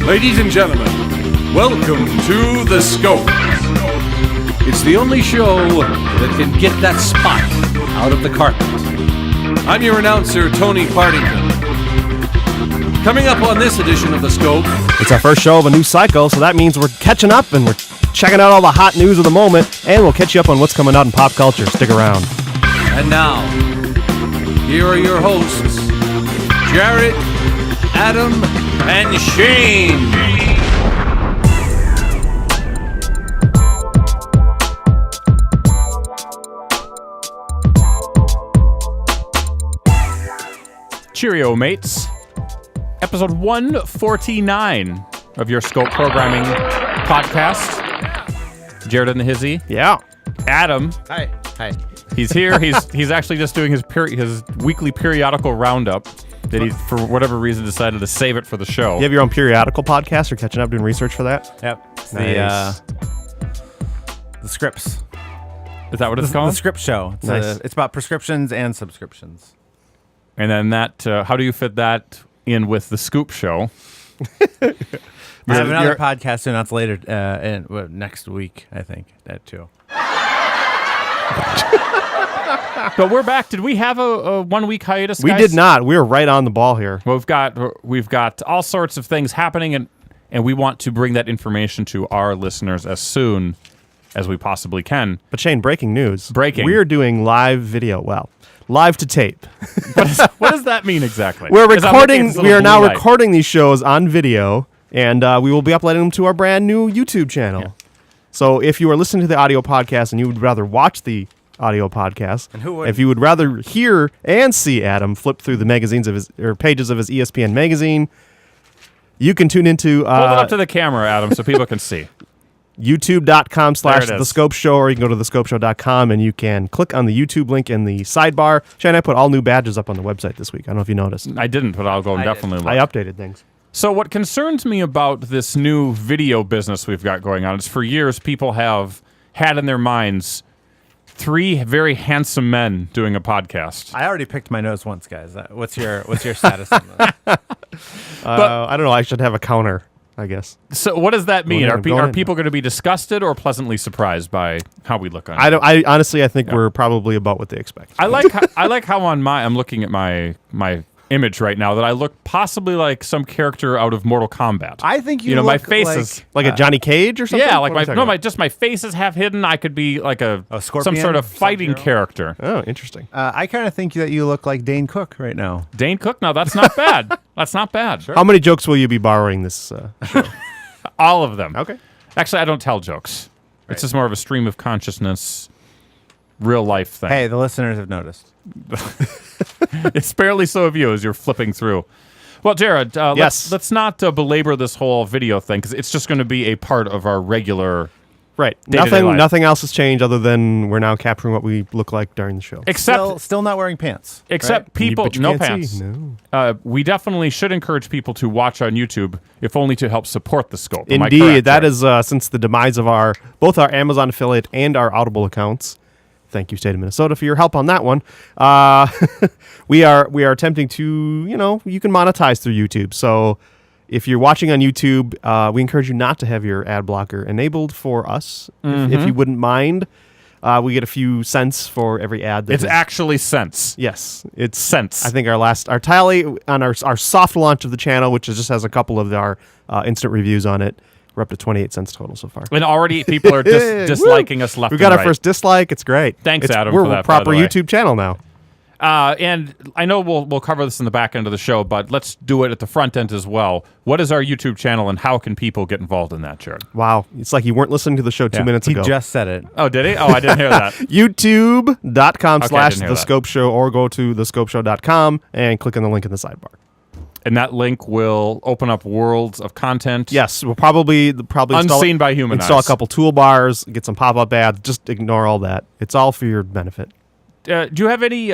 Ladies and gentlemen, welcome to The Scope. It's the only show that can get that spot out of the carpet. I'm your announcer, Tony Partington. Coming up on this edition of The Scope... It's our first show of a new cycle, so that means we're catching up and we're checking out all the hot news of the moment, and we'll catch you up on what's coming out in pop culture. Stick around. And now, here are your hosts, Jared, Adam, and Shane. Cheerio, mates. Episode 149 of your Scope Programming podcast. Jared and the Hizzy. Yeah. Adam. Hi. He's here. He's actually just doing his weekly periodical roundup that he, for whatever reason, decided to save it for the show. You have your own periodical podcast? You're catching up doing research for that? Yep. It's Nice. the Scripts. Is that what it's called? The Script Show. It's, Nice. it's about prescriptions and subscriptions. And then that, how do you fit that in with the Scoop Show? I have another podcast to announce later next week, I think. That too. But we're back. Did we have a 1 week hiatus, We guys? did not. We were right on the ball here. Well, we've got all sorts of things happening, and we want to bring that information to our listeners as soon as we possibly can. But Shane, breaking news. Breaking. We're doing live video. Well, live to tape. What does that mean exactly? We're 'Cause I'm looking at recording. this We little are now blue light. recording these shows on video, and we will be uploading them to our brand new YouTube channel. Yeah. So if you are listening to the audio podcast and you would rather watch the audio podcast, And who would? if you would rather hear and see Adam flip through the magazines of his or pages of his ESPN magazine, you can tune into Hold it up to the camera, Adam, so people can see. youtube.com/The There it is. Scope Show, or you can go to thescopeshow.com and you can click on the YouTube link in the sidebar. Shane, I put all new badges up on the website this week. I don't know if you noticed. I didn't, but I'll go and I did. definitely look. I updated things. So what concerns me about this new video business we've got going on is for years people have had in their minds three very handsome men doing a podcast. I already picked my nose once, guys. What's your status on this? I don't know. I should have a counter, I guess. So what does that mean? Go Are, ahead, go are ahead. people going to be disgusted or pleasantly surprised by how we look on it? I honestly, I think we're probably about what they expect. I like how on I'm looking at my image right now that I look possibly like some character out of Mortal Kombat. I think you know, my look face like, is Like a Johnny Cage or something? yeah, What like are we talking about? my face is half hidden. I could be like some Scorpion? sort of fighting Sub-Zero? character. Oh, interesting. I kind of think that you look like Dane Cook right now. Dane Cook? No, that's not bad. That's not bad. How many jokes will you be borrowing this show? All of them. Okay. Actually, I don't tell jokes. It's just more of a stream of consciousness, real life thing. Hey, the listeners have noticed. It's barely so of you as you're flipping through. Well, Jared, Yes. let's not belabor this whole video thing because it's just going to be a part of our regular. Right. Day-to-day life. Nothing else has changed other than we're now capturing what we look like during the show. Except Still not wearing pants. except right? people, But you no can't see. pants. No. We definitely should encourage people to watch on YouTube, if only to help support the Scope. Am I Indeed, correct, that Jared? is since the demise of both our Amazon affiliate and our Audible accounts. Thank you, State of Minnesota, for your help on that one. We are attempting to, you can monetize through YouTube. So if you're watching on YouTube, we encourage you not to have your ad blocker enabled for us, if you wouldn't mind. We get a few cents for every ad. It's actually cents. Yes, it's Cents. I think our tally on our soft launch of the channel, which just has a couple of our instant reviews on it. We're up to 28 cents total so far. And already people are disliking us left We got and our right. first dislike. It's great. Thanks, Adam, We're for that, a proper by the way. YouTube channel now. And I know we'll cover this in the back end of the show, but let's do it at the front end as well. What is our YouTube channel, and how can people get involved in that, Jared? Wow, it's like you weren't listening to the show 2 minutes he ago. just said it. Oh, did he? Oh, I didn't hear that. YouTube.com/The hear that. Scope Show, or go to thescopeshow.com and click on the link in the sidebar. And that link will open up worlds of content. Yes, we'll probably Unseen by human install eyes. a couple toolbars, get some pop-up ads. Just ignore all that. It's all for your benefit. Do you have any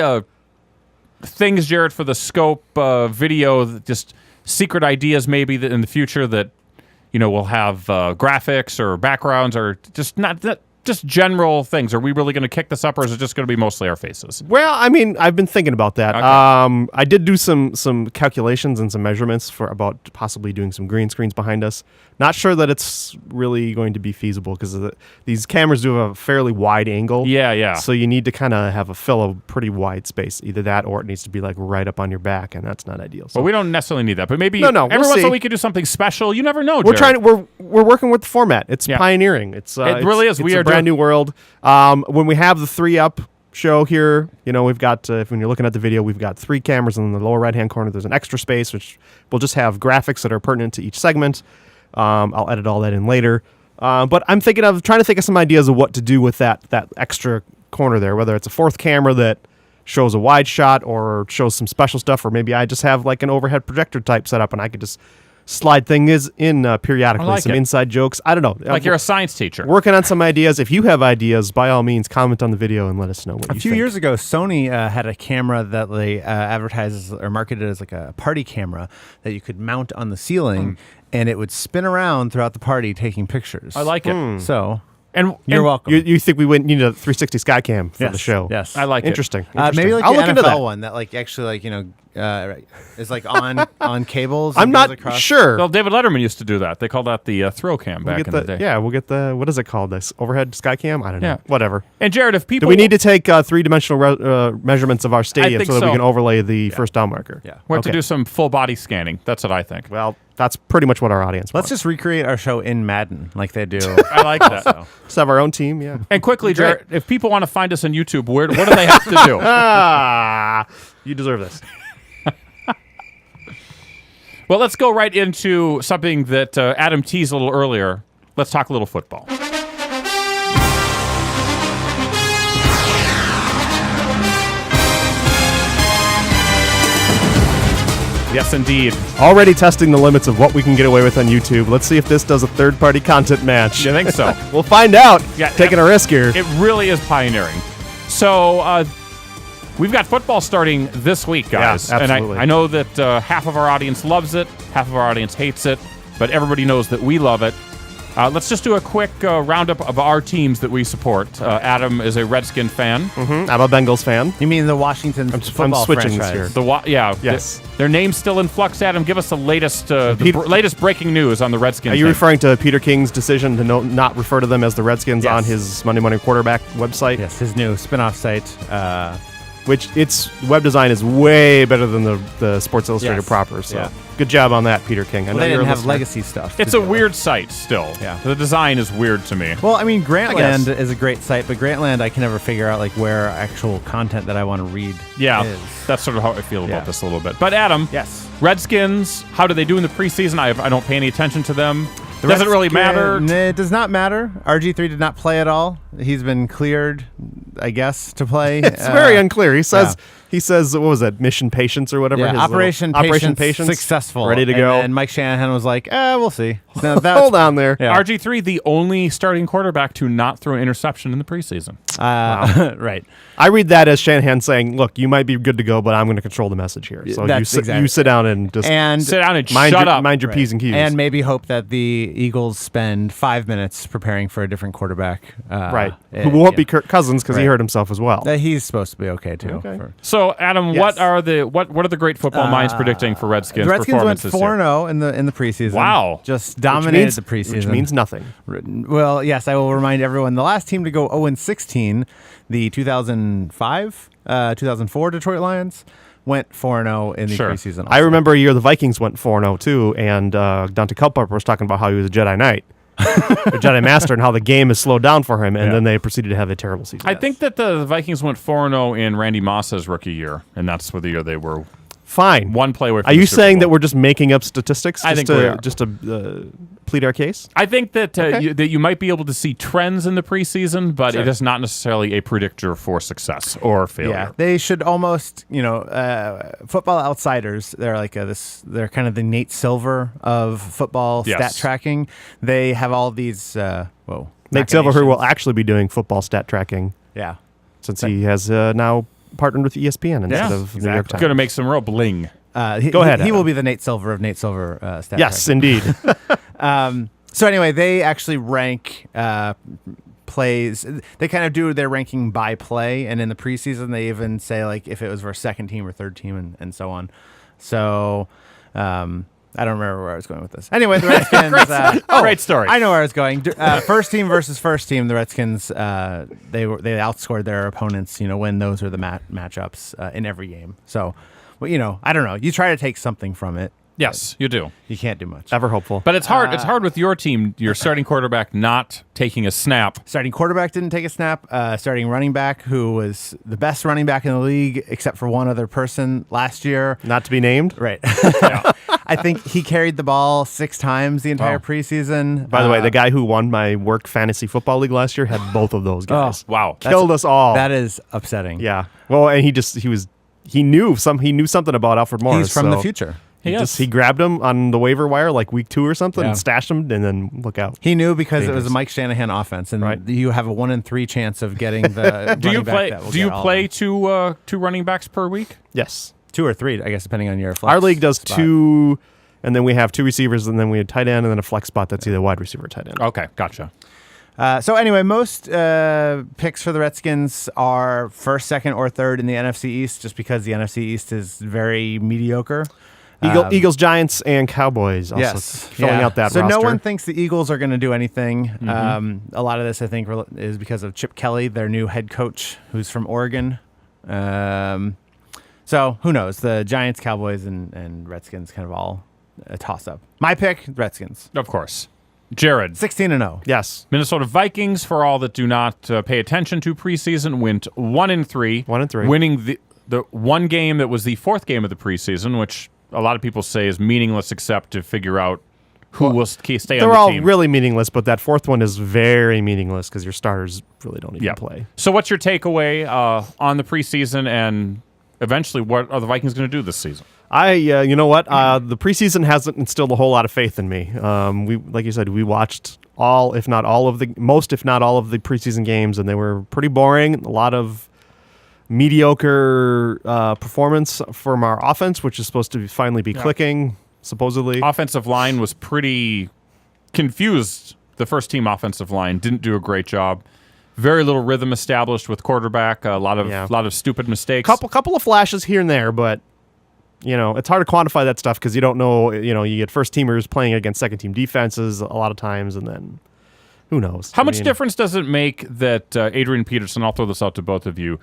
things, Jared, for the Scope video, just secret ideas maybe that in the future that, we'll have graphics or backgrounds or just not just general things. Are we really going to kick this up, or is it just going to be mostly our faces? Well, I mean, I've been thinking about that. Okay. I did do some calculations and some measurements for about possibly doing some green screens behind us. Not sure that it's really going to be feasible because these cameras do have a fairly wide angle. Yeah. So you need to kind of fill a pretty wide space. Either that or it needs to be like right up on your back, and that's not ideal. So Well, we don't necessarily need that, but maybe No, every we'll once in a see. while we could do something special. You never know, we're Jared. we're working with the format. It's Yeah. pioneering. It's It really is. It's We a are brand doing- new world. When we have the 3-up show here, we've got when you're looking at the video, we've got 3 cameras in the lower right hand corner. There's an extra space which will just have graphics that are pertinent to each segment. I'll edit all that in later. But I'm trying to think of some ideas of what to do with that extra corner there, whether it's a 4th camera that shows a wide shot or shows some special stuff, or maybe I just have like an overhead projector type setup and I could just slide things in periodically, I like some it. inside jokes. I don't know. like you're a science teacher. Working on some ideas. If you have ideas, by all means, comment on the video and let us know what A you few think. years ago, Sony had a camera that they advertised or marketed as like a party camera that you could mount on the ceiling, and it would spin around throughout the party taking pictures. I like it. So And you're welcome. You think we would need a 360 sky cam for the show? Yes, I like it. Interesting. Maybe like I'll the look into that. NFL one that like actually like is like on cables. I'm and not goes across. sure. Well, David Letterman used to do that. They called that the throw cam We'll back get in the day. Yeah, we'll get the what is it called? This overhead sky cam? I don't know. Yeah. Whatever. And Jared, if people Do we need to take 3-dimensional measurements of our stadium think so that so. we can overlay the first down marker? Yeah. we have to Okay. do some full body scanning. That's what I think. Well, that's pretty much what our audience Let's wants. just recreate our show in Madden like they do. I like that. Let's have our own team. Yeah. And quickly, Great. Jared, if people want to find us on YouTube, what do they have to do? You deserve this. Well, let's go right into something that Adam teased a little earlier. Let's talk a little football. Yes, indeed. Already testing the limits of what we can get away with on YouTube. Let's see if this does a third-party content match. You think so? We'll find out. Yeah, Taking a risk here. It really is pioneering. So we've got football starting this week, guys. Yeah, and absolutely. I know that half of our audience loves it, half of our audience hates it, but everybody knows that we love it. Let's just do a quick roundup of our teams that we support. Adam is a Redskin fan. I'm a Bengals fan. You mean the Washington football switching franchise? this year. Yes. Their name's still in flux. Adam, give us the latest, latest breaking news on the Redskins. Are you thing. referring to Peter King's decision to not refer to them as the Redskins Yes. on his Monday Morning Quarterback website? Yes, his new spin-off site. Which its web design is way better than the Sports Illustrated Yes. proper. So Yeah. good job on that, Peter King. I Well, know they you're didn't a have listener. legacy stuff. It's to a do. weird site still. Yeah. The design is weird to me. Well, I mean, guess. Grantland is a great site, but Grantland, I can never figure out like where actual content that I want to read Yeah, is. that's sort of how I feel about Yeah. this a little bit. But Adam, Yes. Redskins, how do they do in the preseason? I don't pay any attention to them. Does it really matter? It does not matter. RG3 did not play at all. He's been cleared, I guess, to play. It's very unclear. He says, what was that, Mission Patience or whatever? Yeah, his Operation little- Patience successful. Ready to go. And Mike Shanahan was like, we'll see. Now, Hold on there. Yeah. RG3, the only starting quarterback to not throw an interception in the preseason. Right. I read that as Shanahan saying, look, you might be good to go, but I'm going to control the message here. So That's exactly- you sit down and just And Sit down and mind shut your, up. mind your P's and Q's. And maybe hope that the Eagles spend 5 minutes preparing for a different quarterback. right. Who won't be Kirk Cousins because he Right. hurt himself as well. He's supposed to be okay, too. Okay. So, Adam, Yes. what are the great football minds predicting for Redskins The Redskins went performance this year? 4-0 in the preseason. Wow. Just dominated the preseason. Which means nothing. Well, yes, I will remind everyone the last team to go 0-16, the 2004 Detroit Lions, went 4-0 in the Sure. preseason. I also. remember a year the Vikings went 4-0 too, and Dante Culpepper was talking about how he was a Jedi Knight, a Jedi Master, and how the game has slowed down for him, and then they proceeded to have a terrible season. I think that the Vikings went 4-0 in Randy Moss's rookie year, and that's the year they were Fine. one play away from Are the you Super saying Bowl. that we're just making up statistics? I think we are. Just to plead our case? I think that Okay. that you might be able to see trends in the preseason, but Sure. it is not necessarily a predictor for success or failure. Yeah, they should almost, Football Outsiders. They're like they're kind of the Nate Silver of football Yes. stat tracking. They have all these. Nate Silver, who will machinations. actually be doing football stat tracking Yeah. since he has now partnered with ESPN instead Yeah, of New York Times. Going to make some real bling. Go ahead, He will Adam. be the Nate Silver of Nate Silver stat Yes, tracking. indeed. So anyway, they actually rank plays. They kind of do their ranking by play, and in the preseason, they even say like if it was versus second team or third team, and so on. So. I don't remember where I was going with this. Anyway, the Redskins. Great story. I know where I was going. First team versus first team. The Redskins. They outscored their opponents. When those are the matchups in every game. So, well, I don't know. You try to take something from it. Yes, you do. You can't do much. Ever hopeful. But it's hard. It's hard with your team. Your starting quarterback not taking a snap. Starting quarterback didn't take a snap. Starting running back, who was the best running back in the league, except for one other person last year. Not to be named. Right. I think he carried the ball 6 times the entire preseason. By the way, the guy who won my work fantasy football league last year had both of those guys. Wow. Killed us all. That is upsetting. Yeah. Well, and he knew something about Alfred Morris. He's from the future. He grabbed him on the waiver wire like week 2 or something, Yeah. and stashed him, and then look out. He knew because it was Dangerous. a Mike Shanahan offense, and Right. you have a 1 in 3 chance of getting the. Do you running back play? that will Do you get all of play them. two running backs per week? Yes. 2 or 3? I guess depending on your flex. Our league does spot. 2, and then we have 2 receivers, and then we have tight end, and then a flex spot that's either wide receiver or tight end. Okay, gotcha. So anyway, most picks for the Redskins are first, second, or third in the NFC East, just because the NFC East is very mediocre. Eagles, Giants, and Cowboys also filling out that so roster. no one thinks the Eagles are going to do anything. A lot of this, I think, is because of Chip Kelly, their new head coach, who's from Oregon. So who knows? The Giants, Cowboys, and Redskins kind of all a toss-up. My pick, Redskins. Of course. Jared. 16-0. Yes. Minnesota Vikings, for all that do not pay attention to preseason, went 1-3. 1-3. Winning the one game that was the 4th game of the preseason, which a lot of people say is meaningless except to figure out who will stay on the team. They're all really meaningless, but that 4th one is very meaningless because your starters really don't even play. So what's your takeaway on the preseason, and eventually what are the Vikings going to do this season? You know what? The preseason hasn't instilled a whole lot of faith in me. We, like you said, we watched most, if not all of the preseason games, and they were pretty boring. A lot of mediocre performance from our offense, which is supposed to finally be clicking, supposedly. Offensive line was pretty confused. The first team offensive line didn't do a great job. Very little rhythm established with quarterback. A lot of stupid mistakes. Couple of flashes here and there, but it's hard to quantify that stuff because you don't know. You get first teamers playing against second team defenses a lot of times, and then who knows? How much difference does it make that Adrian Peterson, I'll throw this out to both of you,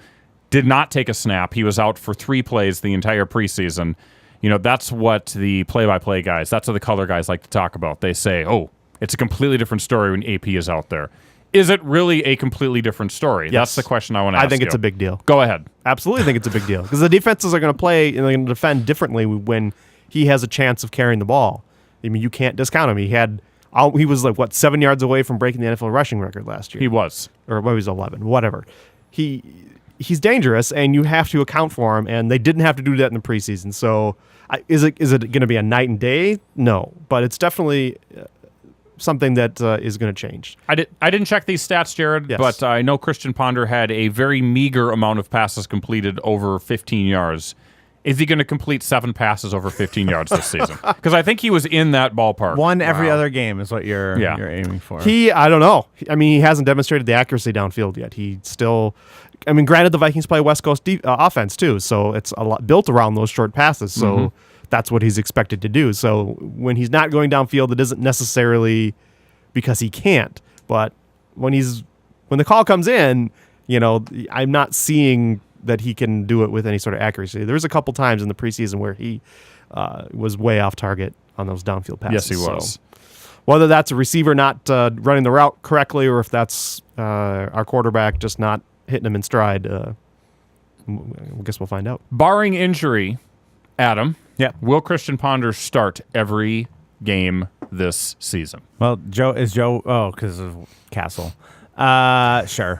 did not take a snap? He was out for 3 plays the entire preseason. That's what the play-by-play guys, that's what the color guys like to talk about. They say, oh, it's a completely different story when AP is out there. Is it really a completely different story? Yes. That's the question I want to ask I think you. it's a big deal. Go ahead. Absolutely think it's a big deal because the defenses are going to play and they're going to defend differently when he has a chance of carrying the ball. I mean, you can't discount him. He was 7 yards away from breaking the NFL rushing record last year. He was. Or maybe he was 11, whatever. He's dangerous, and you have to account for him, and they didn't have to do that in the preseason. So is it going to be a night and day? No, but it's definitely something that is going to change. I didn't check these stats, Jared, Yes. but I know Christian Ponder had a very meager amount of passes completed over 15 yards. Is he going to complete 7 passes over 15 yards this season? Because I think he was in that ballpark. One every other game is what you're aiming for. I don't know. I mean, he hasn't demonstrated the accuracy downfield yet. He still, granted, the Vikings play West Coast offense too, so it's a lot built around those short passes. So that's what he's expected to do. So when he's not going downfield, it isn't necessarily because he can't. But when the call comes in, I'm not seeing that he can do it with any sort of accuracy. There was a couple times in the preseason where he was way off target on those downfield passes. Yes, he was. So whether that's a receiver not running the route correctly or if that's our quarterback just not hitting him in stride, I guess we'll find out. Barring injury, Adam, will Christian Ponder start every game this season? Well, Joe, because of Castle. Sure.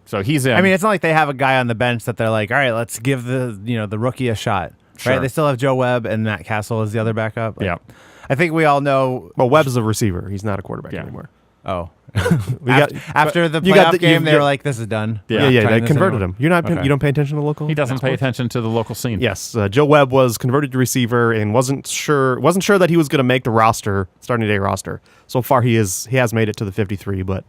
So he's in. I mean, it's not like they have a guy on the bench that they're like, all right, let's give the rookie a shot. Sure. Right? They still have Joe Webb and Matt Castle as the other backup. Yeah. I think we all know. Well, Webb's a receiver. He's not a quarterback anymore. Oh. After the playoff game, they were like, this is done. Yeah, they converted him. You don't pay attention to local? He doesn't pay sports? attention to the local scene. Yes, Joe Webb was converted to receiver and wasn't sure that he was going to make the starting day roster. So far he has made it to the 53, but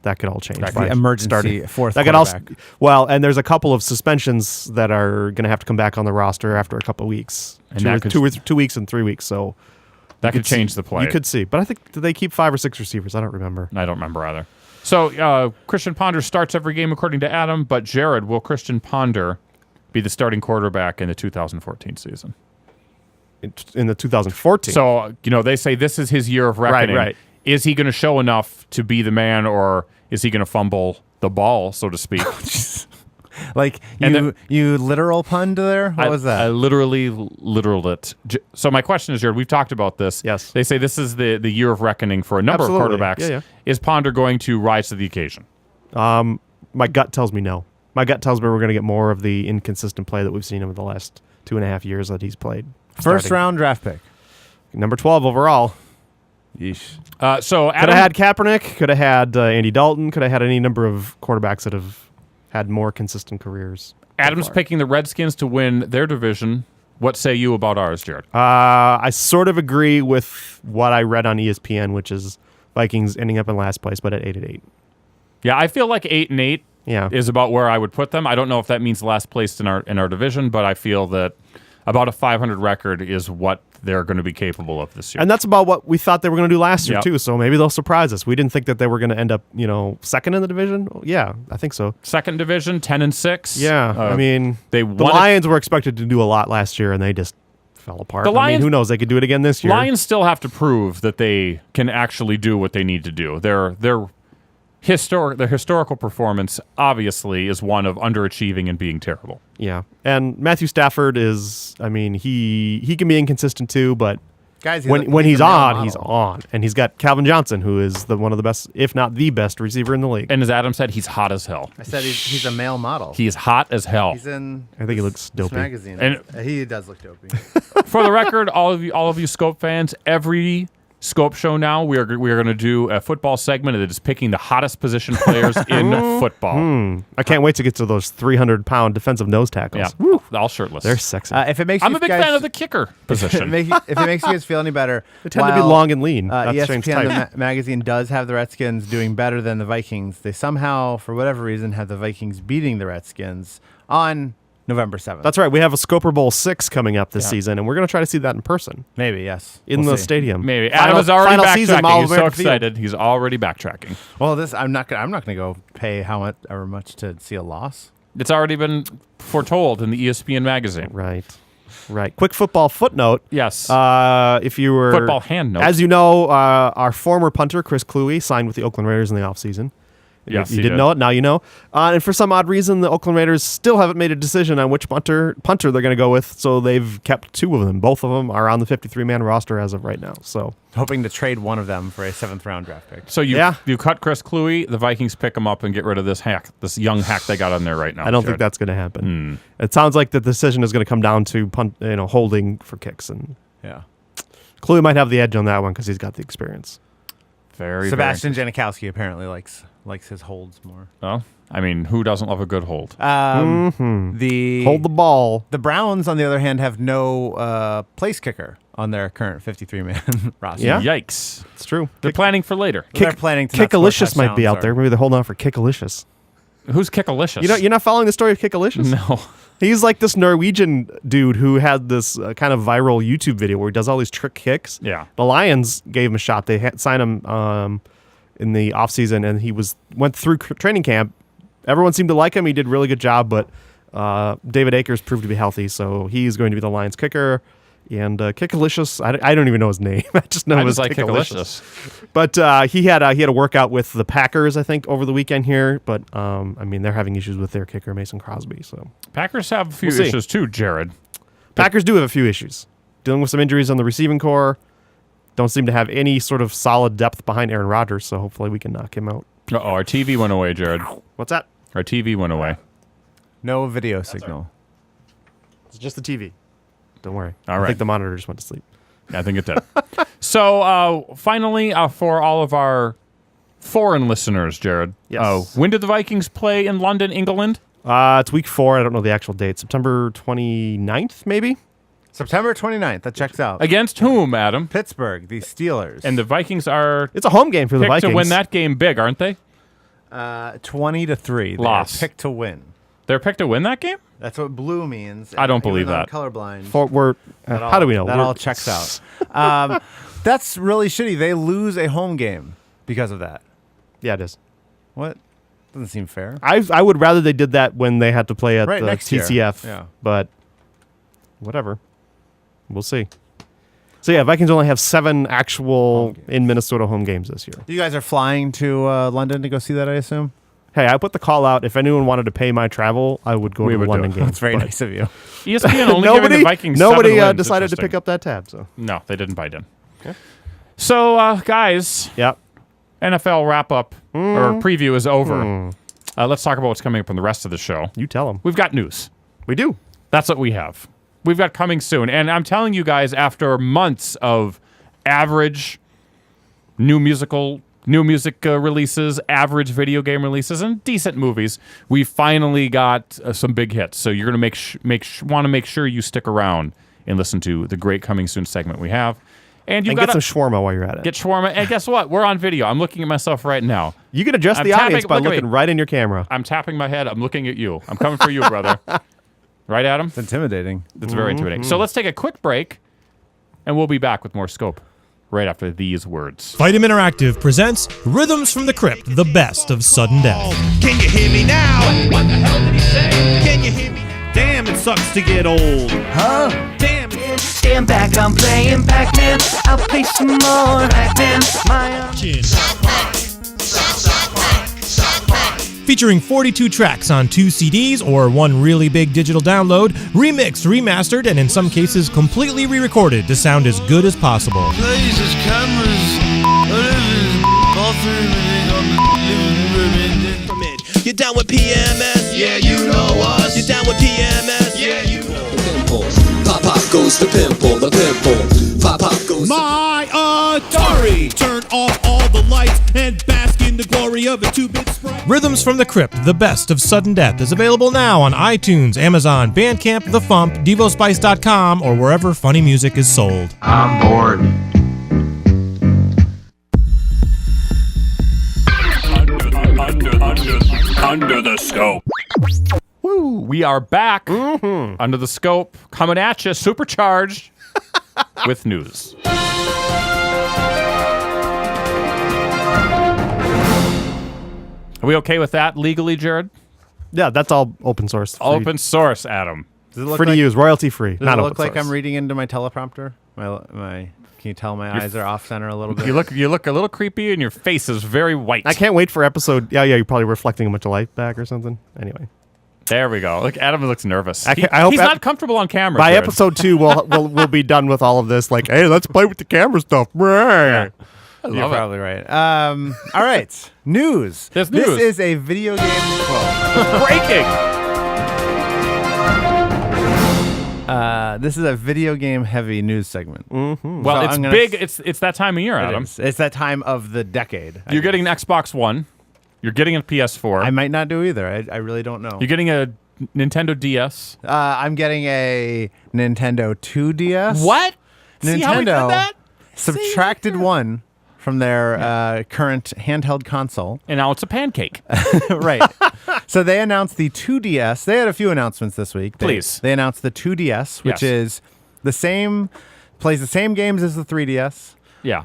that could all change. That by could- The emergency starting. fourth That could also quarterback. and there's a couple of suspensions that are going to have to come back on the roster after a couple of weeks, And that could- 2 weeks and 3 weeks. So That could could see- change the play. you could see, but I think did they keep 5 or 6 receivers? I don't remember. I don't remember either. So Christian Ponder starts every game according to Adam, but Jared, will Christian Ponder be the starting quarterback in the 2014 season? In the 2014. So, they say this is his year of reckoning. right. Is he going to show enough to be the man, or is he going to fumble the ball, so to speak? Like And you literal punned there. What was that? I literally literaled it. So my question is, Jared, we've talked about this. Yes. They say this is the year of reckoning for a number Absolutely. of quarterbacks. Yeah, yeah. Is Ponder going to rise to the occasion? My gut tells me no. My gut tells me we're going to get more of the inconsistent play that we've seen over the last 2.5 years that he's played. First Starting. round draft pick. Number 12 overall. Yeesh. So Could have had Kaepernick. Could have had Andy Dalton. Could have had any number of quarterbacks that have had more consistent careers. Adam's picking the Redskins to win their division. What say you about ours, Jared? I sort of agree with what I read on ESPN, which is Vikings ending up in last place, but at 8-8. Yeah, I feel like 8-8 Yeah. is about where I would put them. I don't know if that means last place in our division, but I feel that about a 500 record is what they're going to be capable of this year. And that's about what we thought they were going to do last year, Yep. too. So maybe they'll surprise us. We didn't think that they were going to end up, second in the division. Yeah, I think so. Second division, 10-6. Yeah. I mean, they the won it- Lions were expected to do a lot last year, and they just fell apart. The I mean, Lions- who knows? They could do it again this year. Lions still have to prove that they can actually do what they need to do. Their historical performance obviously is one of underachieving and being terrible. Yeah. And Matthew Stafford is, I mean, he can be inconsistent too, but Guys, when he's a male on, model. he's on. And he's got Calvin Johnson, who is one of the best, if not the best receiver in the league. And as Adam said, he's hot as hell. I said he's a male model. He's hot as hell. He's in. I think he looks this dopey. magazine. And- He does look dopey. For the record, all of you Scope fans, every Scope show now, we are going to do a football segment that is picking the hottest position players in football. I can't wait to get to those 300-pound defensive nose tackles. Yeah, all shirtless. They're sexy. If it makes I'm you a big guys, fan of the kicker position. if it makes you guys feel any better, they tend to be while, long and lean. That's James ESPN type. magazine does have the Redskins doing better than the Vikings. They somehow, for whatever reason, have the Vikings beating the Redskins on November 7th. That's right. We have a Scoper Bowl 6 coming up this season, and we're going to try to see that in person Maybe, yes. in We'll the see. stadium. Maybe Final- Adam is already final season, backtracking. Mall He's of so America Field. excited. He's already backtracking. Well, I'm not gonna go pay however much to see a loss. It's already been foretold in the ESPN magazine. Right. Quick football footnote. Yes. If you were Football hand note. As you know, our former punter Chris Cluey signed with the Oakland Raiders in the offseason. Yes, you he didn't did. know it. Now you know. And for some odd reason, the Oakland Raiders still haven't made a decision on which punter they're going to go with. So they've kept 2 of them. Both of them are on the 53-man roster as of right now. So Hoping to trade one of them for a 7th round draft pick. So you Yeah. you cut Chris Cluey, the Vikings pick him up and get rid of this young hack they got on there right now. I don't think Jared. that's going to happen. It sounds like the decision is going to come down to holding for kicks, and Yeah. Cluey might have the edge on that one because he's got the experience. very Sebastian Janikowski apparently likes his holds more. Well, I mean, who doesn't love a good hold? The Hold the ball. The Browns, on the other hand, have no place kicker on their current 53-man roster. Yeah. Yikes! It's true. They're planning for later. They're planning to not score Kickalicious might be touchdowns out there. Maybe they're holding on for Kickalicious. Who's Kickalicious? You're not following the story of Kickalicious? No. He's like this Norwegian dude who had this kind of viral YouTube video where he does all these trick kicks. Yeah. The Lions gave him a shot. They signed him in the offseason, and he went through training camp. Everyone seemed to like him. He did a really good job, but David Akers proved to be healthy, so he's going to be the Lions kicker. And Kickalicious, I don't even know his name. I just know I it was just like Kickalicious. Kickalicious. But he had a workout with the Packers, I think, over the weekend here. But I mean, they're having issues with their kicker, Mason Crosby. So Packers have a few We'll see. issues too, Jared. Packers do have a few issues, dealing with some injuries on the receiving core. Don't seem to have any sort of solid depth behind Aaron Rodgers. So hopefully we can knock him out. Uh-oh, our TV went away, Jared. What's that? Our TV went away. No video signal. It's just the TV. Don't worry. All I right. think the monitor just went to sleep. I think it did. So finally, for all of our foreign listeners, Jared. Yes. When did the Vikings play in London, England? It's week 4. I don't know the actual date. September 29th, maybe? September 29th. That checks out. Against whom, Adam? Pittsburgh, the Steelers. And the Vikings are It's a home game for the picked Vikings. to win that game big, aren't they? 20-3. They Loss. are picked to win. They're picked to win that game? That's what blue means. I don't Even believe though I'm that. colorblind. How do we know? That all checks out. That's really shitty. They lose a home game because of that. Yeah, it is. What? Doesn't seem fair. I would rather they did that when they had to play at Right, the next year. TCF. Yeah. But whatever. We'll see. So yeah, Vikings only have 7 actual in Minnesota home games this year. You guys are flying to London to go see that, I assume? Hey, I put the call out. If anyone wanted to pay my travel, I would go to the would do London it. game. That's very But nice of you. ESPN only giving the Vikings nobody 7 wins. decided to Interesting. pick up that tab. So No, they didn't bite in. So, guys, yeah, NFL wrap-up or preview is over. Let's talk about what's coming up in the rest of the show. you tell them. We've got news. We do. That's what we have. We've got coming soon. And I'm telling you guys, after months of average new music releases, average video game releases, and decent movies, we finally got some big hits. So you're going to want to make sure you stick around and listen to the great coming soon segment we have. And And got get some shawarma while you're at it. get shawarma. And guess what? We're on video. I'm looking at myself right now. You can adjust I'm the tapping- audience by look at me. looking right in your camera. I'm tapping my head. I'm looking at you. I'm coming for you, brother. Right, Adam? It's intimidating. It's very intimidating. So let's take a quick break, and we'll be back with more Scope right after these words. Fightem Interactive presents Rhythms from the Crypt, the best of sudden death. Can you hear me now? What the hell did he say? Can you hear me? Damn, it sucks to get old. Huh? Damn. Stand back, I'm playing Pac-Man. I'll play some more Pac-Man. Featuring 42 tracks on 2 CDs or 1 really big digital download, remixed, remastered, and in some cases completely re-recorded to sound as good as possible. Lasers, cameras, everything on the living room. You down with PMS? Yeah, you know us. You down with PMS? Yeah, you know. Pop pop goes the pimple, the pimple. Pop pop goes. My Atari! Turn off all the lights and bask in the glory of a 2-bit sprite. Rhythms from the Crypt, the best of sudden death is available now on iTunes, Amazon, Bandcamp, The Fump, DevoSpice.com, or wherever funny music is sold. I'm bored. Under the Scope. Woo! We are back under the Scope, coming at you, supercharged with news. Are we okay with that legally, Jared? Yeah, that's all open source. Open source, Adam. Does it look free to like, use, royalty free. Does Not it open look like source. I'm reading into my teleprompter? My can you tell my eyes are off center a little bit? You look a little creepy, and your face is very white. I can't wait for episode. Yeah, you're probably reflecting a bunch of light back or something. Anyway, There we go. Look, Adam looks nervous. I hope he's ep- not comfortable on camera. by Jared. episode 2, we'll be done with all of this. Like, hey, let's play with the camera stuff. I You're love it. probably right. All right. News. There's This news. is a video game quote. Breaking. This is a video game heavy news segment. Well, So it's I'm gonna big. s- It's that time of year, Adam. It's that time of the decade. You're getting an Xbox One. You're getting a PS4. I might not do either. I really don't know. You're getting a Nintendo DS. I'm getting a Nintendo 2DS. What? See how we did Nintendo that? subtracted one from their current handheld console. And now it's a pancake. Right. So they announced the 2DS. They had a few announcements this week. Please. They announced the 2DS, which Yes. is the same, plays the same games as the 3DS. Yeah.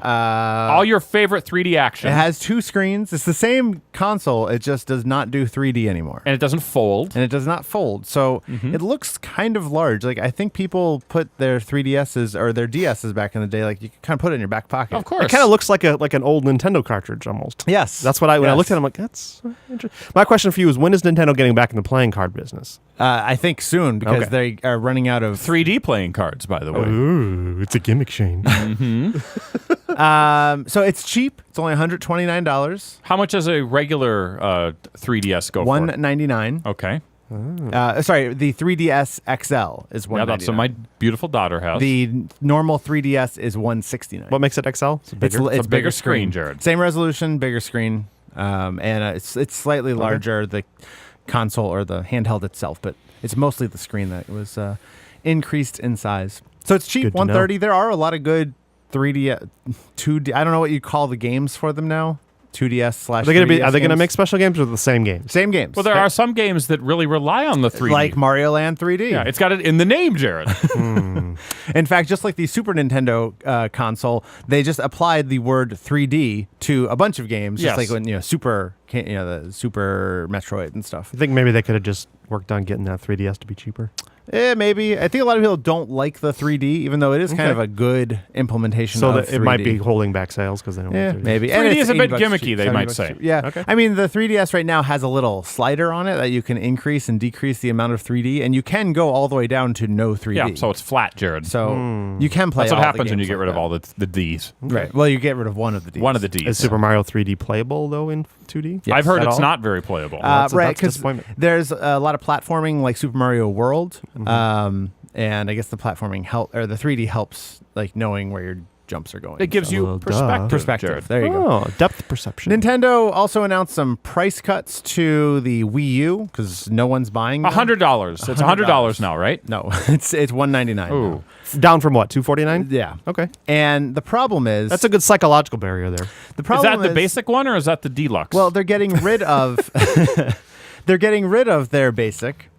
All your favorite 3D action. It has 2 screens. It's the same console. It just does not do 3D anymore. and it doesn't fold. And it does not fold. So Mm-hmm. it looks kind of large. Like, I think people put their 3DSs or their DSs back in the day, like, you could kind of put it in your back pocket. Of course. It kind of looks like an old Nintendo cartridge almost. Yes. That's what when I Yes. looked at it, I'm like, that's interesting. My question for you is, when is Nintendo getting back in the playing card business? I think soon, because Okay. they are running out of 3D playing cards, by the way. Ooh, it's a gimmick, Shane. So it's cheap. It's only $129. How much does a regular 3DS go for? $199. Okay. Sorry, the 3DS XL is $199. Yeah, that's what my beautiful daughter has. The normal 3DS is $169. What makes it XL? It's bigger. It's a bigger screen, Jared. Same resolution, bigger screen, and it's slightly larger, the console or the handheld itself, but it's mostly the screen that was increased in size. So it's cheap, Good to know. $130. There are a lot of good 3D, 2D. I don't know what you call the games for them now. 2DS slash. Are they going to be? 3DS Are they going to games. make special games or the same games? Same games? Well, there are some games that really rely on the 3D. like Mario Land 3D. Yeah, it's got it in the name, Jared. In fact, just like the Super Nintendo console, they just applied the word 3D to a bunch of games. Yes. Just like when the Super Metroid and stuff. I think maybe they could have just worked on getting that 3DS to be cheaper. Maybe. I think a lot of people don't like the 3D, even though it is kind of a good implementation. So of that it might 3D. be holding back sales because they don't. Yeah, want 3D. maybe. 3D it's is a bit 80 bucks gimmicky, cheap, they 70 might bucks say. cheap. Yeah. Okay. I mean, the 3DS right now has a little slider on it that you can increase and decrease the amount of 3D, and you can go all the way down to no 3D. Yeah, so it's flat, Jared. So you can play. That's what all the happens when you games get like rid of that. all the Ds. Right. Well, you get rid of one of the Ds. One of the Ds. Is Super Mario 3D playable though in 2D? Yes. I've heard At it's all? not very playable. that's a right, because disappointment. there's a lot of platforming like Super Mario World, and I guess the platforming or the 3D helps like knowing where your jumps are going. it gives So- you Well, duh. perspective, Jared. There you go. Oh, depth perception. Nintendo also announced some price cuts to the Wii U because no one's buying them. $100. It's $100 now, right? No, it's $199. Ooh. Down from what? $249? Yeah. Okay. And the problem is That's a good psychological barrier there. the Is problem that the basic one or is that the deluxe? Well, they're getting rid of their basic.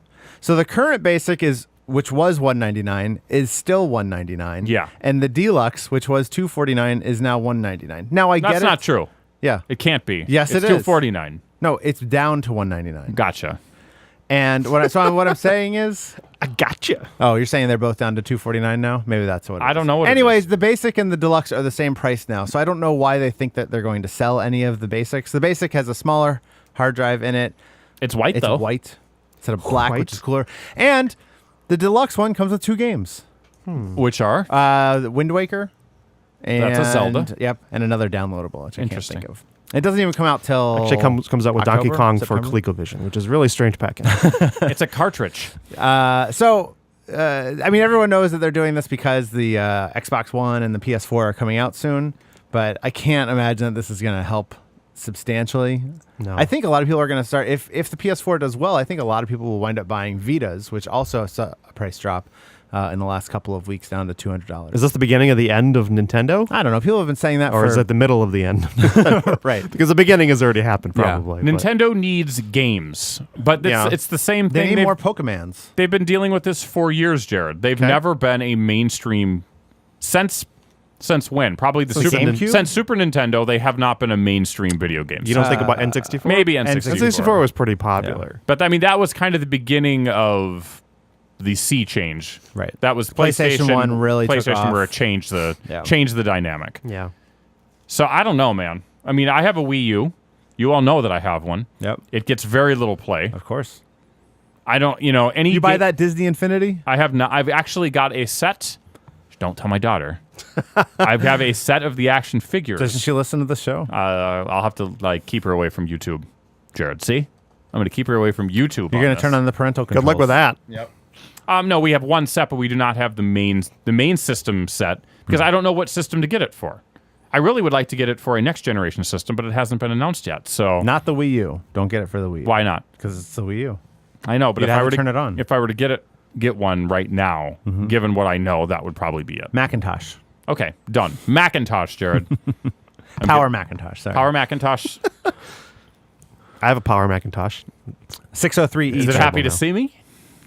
So the current basic which was $199 is still $199. Yeah. And the deluxe, which was $249, is now $199. Now I get that's it. not true. Yeah. It can't be. Yes, it's it is. $249. No, it's down to $199. Gotcha. And what I'm saying is, I gotcha. oh, you're saying they're both down to $249 now? Maybe that's what it is. I don't know what it Anyways, is. the basic and the deluxe are the same price now. So I don't know why they think that they're going to sell any of the basics. The basic has a smaller hard drive in it. It's white, It's though. white instead of black, White. which is cooler. And the deluxe one comes with 2 games. Which are? Wind Waker. And, That's a Zelda. Yep. And another downloadable, which I can't Interesting. think of. It doesn't even come out till Actually comes out with Donkey October, Kong September? for ColecoVision, which is really strange packing. It's a cartridge. I mean, everyone knows that they're doing this because the Xbox One and the PS4 are coming out soon, but I can't imagine that this is going to help substantially. No. I think a lot of people are going to start, if the PS4 does well, I think a lot of people will wind up buying Vitas, which also saw a price drop in the last couple of weeks down to $200. Is this the beginning of the end of Nintendo? I don't know. People have been saying that Or for... is it the middle of the end? right. Because the beginning has already happened, Yeah. probably. but- Nintendo needs games, but Yeah. it's the same They thing. need more Pokemans. They've been dealing with this for years, Jared. They've never been a mainstream since when? Probably the Super GameCube? Since Super Nintendo, they have not been a mainstream video game. You don't think about N64? Maybe N64. N64 was pretty popular. But I mean, that was kind of the beginning of the sea change. Right. That was PlayStation 1 really took PlayStation off. where it changed the dynamic. Yeah. So I don't know, man. I mean, I have a Wii U. You all know that I have one. Yep. It gets very little play. Of course. I don't, any. You buy that Disney Infinity? I have not. I've actually got a set. Don't tell my daughter. I have a set of the action figures. Doesn't she listen to the show? I'll have to keep her away from YouTube. Jared, see, I'm going to keep her away from YouTube. You're going to turn on the parental controls. Good luck with that. No, we have one set, but we do not have the main system set because I don't know what system to get it for. I really would like to get it for a next generation system, but it hasn't been announced yet. So Not the Wii U. Don't get it for the Wii U. why not? Because it's the Wii U. I know, but You'd if have I to were to turn it on. if I were to get one right now, given what I know, that would probably be it. Macintosh. Okay, done. Macintosh, Jared. Power Macintosh. Sorry. Power Macintosh. I have a Power Macintosh. 603 Is it each. happy to now. see me?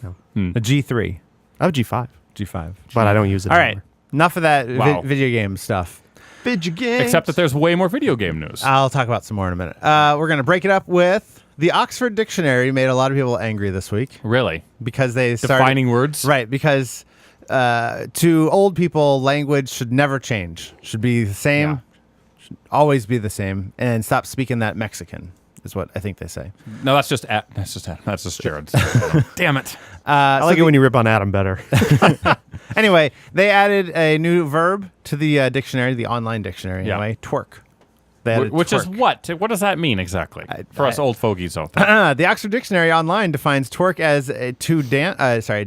A G3. I have a G5, G5. but I don't use it All right. anymore. Enough of that Wow. video game stuff. Video games. Except that there's way more video game news. I'll talk about some more in a minute. We're going to break it up with the Oxford Dictionary made a lot of people angry this week Really? because they started... Defining words? Right, because to old people, language should never change. Should be the same. Yeah. Should always be the same. And stop speaking that Mexican is what I think they say. No, that's just Jared's. Damn it. I like it when you rip on Adam better. Anyway, they added a new verb to the dictionary, the online dictionary Yeah. anyway, twerk. They added Which is twerk. what? What does that mean exactly? For us old fogies out there. The Oxford Dictionary online defines twerk as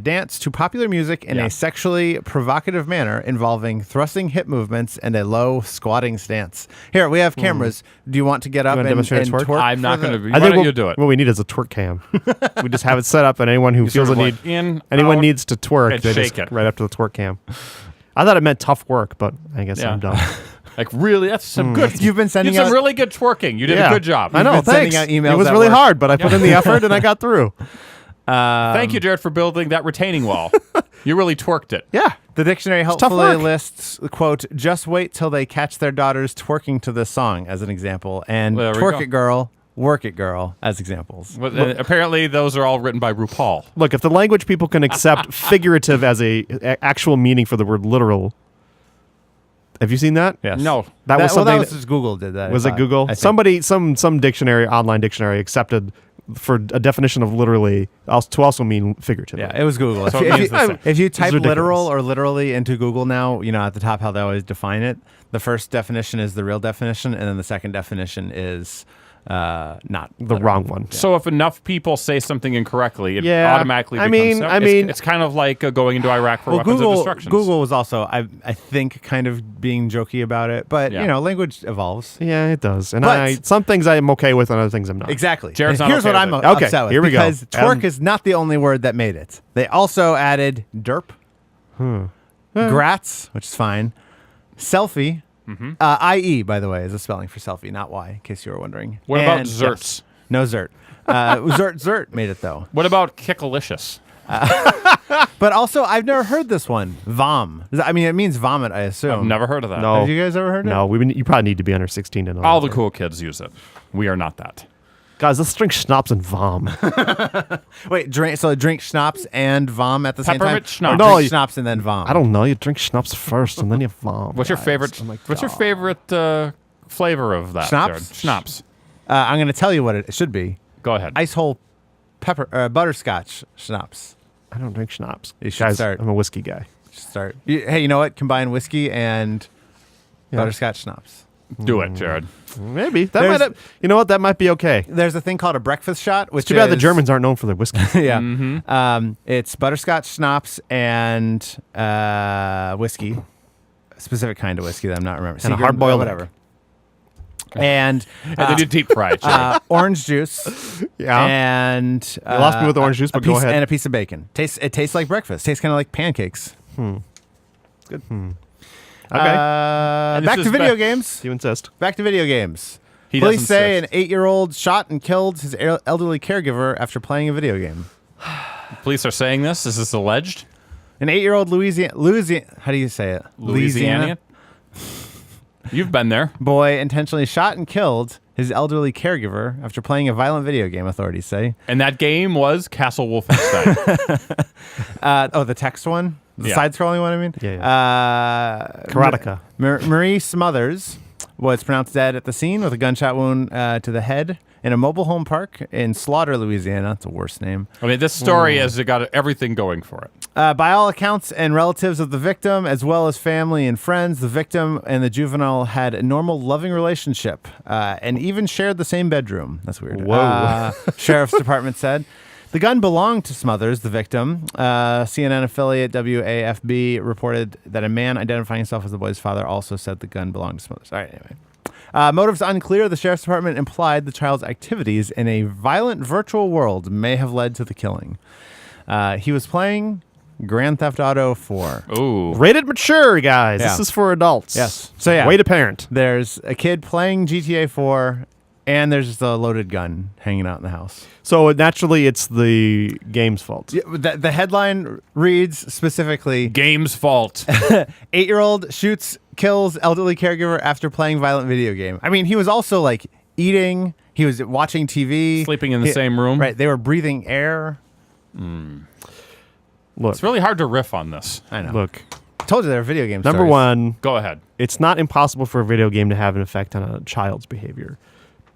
dance to popular music in Yeah. a sexually provocative manner involving thrusting hip movements and a low squatting stance. Here, we have cameras. Do you want to get up wanna and demonstrate twerk? twerk? I'm not for going to. the- Why don't you do it? What we need is a twerk cam. We just have it set up, and anyone who feels sort the of need, like in, anyone out, needs to twerk, and they shake just it. right up to the twerk cam. I thought it meant tough work, but I guess Yeah. I'm dumb. Like, really? That's some good. You've been sending you did some out- really good twerking. You did a good job. I know. You've been Thanks. sending out emails It was at really work. hard, but I put in the effort and I got through. Thank you, Jared, for building that retaining wall. You really twerked it. Yeah. The dictionary tough helpfully work. lists, quote, just wait till they catch their daughters twerking to this song as an example, and Well, there we twerk go. it girl, work it girl as examples. But, apparently, those are all written by RuPaul. Look, if the language people can accept figurative as a actual meaning for the word literal, have you seen that? Yes. No. That was something. that was just Google did that. was I it thought. Google? I think. Somebody, some dictionary, online dictionary accepted for a definition of literally to also mean figurative. Yeah, it was Google. So it means the same. If you type ridiculous. literal or literally into Google now, at the top how they always define it, the first definition is the real definition, and then the second definition is not the wrong one. So if enough people say something incorrectly, it Yeah. automatically I becomes... mean- it's kind of like going into Iraq for Well, weapons of Google destruction. Google was also I think kind of being jokey about it, but Yeah. language evolves. Yeah, it does. And But- some things I'm okay with, and other things I'm not. Exactly. Jared's And not here's okay what I'm with it. Okay, upset with. here we go. Because twerk is not the only word that made it. They also added derp, grats, which is fine, selfie. IE, by the way, is a spelling for selfie, not Y, in case you were wondering. What about And- zerts? yes, no zert. Zert made it, though. What about Kickalicious? But also, I've never heard this one. Vom. I mean, it means vomit, I assume. I've never heard of that. No. Have you guys ever heard it? No, you probably need to be under 16 to know. All that. the cool kids use it. We are not that. Guys, let's drink schnapps and vom. Wait, drink schnapps and vom at the same time? Peppermint schnapps. Or No, drink you- schnapps and then vom? I don't know. You drink schnapps first, and then you vom. What's your guys. favorite? Oh my What's your God. favorite flavor of that? Schnapps? Jared? Schnapps. I'm going to tell you what it should be. Go ahead. Ice hole butterscotch schnapps. I don't drink schnapps. You should Guys, start. I'm a whiskey guy. Start. Hey, you know what? Combine whiskey and Yeah. butterscotch schnapps. Do it, Jared. Maybe that There's- might. You know what? That might be okay. There's a thing called a breakfast shot, which It's too bad the is- Germans aren't known for their whiskey. Yeah. It's butterscotch schnapps and whiskey, a specific kind of whiskey that I'm not remembering. And a Seagram, hard-boiled whatever. And And they did deep fry it, Jared. orange juice. Yeah. And You lost me with orange juice, but go ahead. And a piece of bacon. It tastes like breakfast. Tastes kind of like pancakes. Okay. And Back this to is video back- games. You insist. Back to video games. He Police does say an insist. 8-year-old shot and killed his elderly caregiver after playing a video game. Police are saying this. Is this alleged? An 8-year-old Louisiana, how do you say it? Louisiana? You've been there. Boy intentionally shot and killed his elderly caregiver after playing a violent video game, authorities say. And that game was Castle Wolfenstein. The text one? The Yeah. side-scrolling one, I mean? Yeah, Karateka. Marie Smothers was pronounced dead at the scene with a gunshot wound to the head in a mobile home park in Slaughter, Louisiana. That's a worse name. I mean, this story has got everything going for it. By all accounts and relatives of the victim, as well as family and friends, the victim and the juvenile had a normal, loving relationship and even shared the same bedroom. That's weird. Whoa. Sheriff's Department said. The gun belonged to Smothers, the victim. CNN affiliate WAFB reported that a man identifying himself as the boy's father also said the gun belonged to Smothers. All right, anyway. Motives unclear. The Sheriff's Department implied the child's activities in a violent virtual world may have led to the killing. He was playing Grand Theft Auto 4. Ooh. Rated mature, guys. Yeah. This is for adults. Yes. So, yeah. Way to parent. There's a kid playing GTA 4, and there's just a loaded gun hanging out in the house. So naturally, it's the game's fault. Yeah, the headline reads specifically, Game's fault. 8-year-old shoots, kills elderly caregiver after playing violent video game. I mean, he was also like eating, he was watching TV. Sleeping in the same room. Right, they were breathing air. Look, It's really hard to riff on this. I know. look. Told you they were video game Number stories. one, Go ahead. it's not impossible for a video game to have an effect on a child's behavior,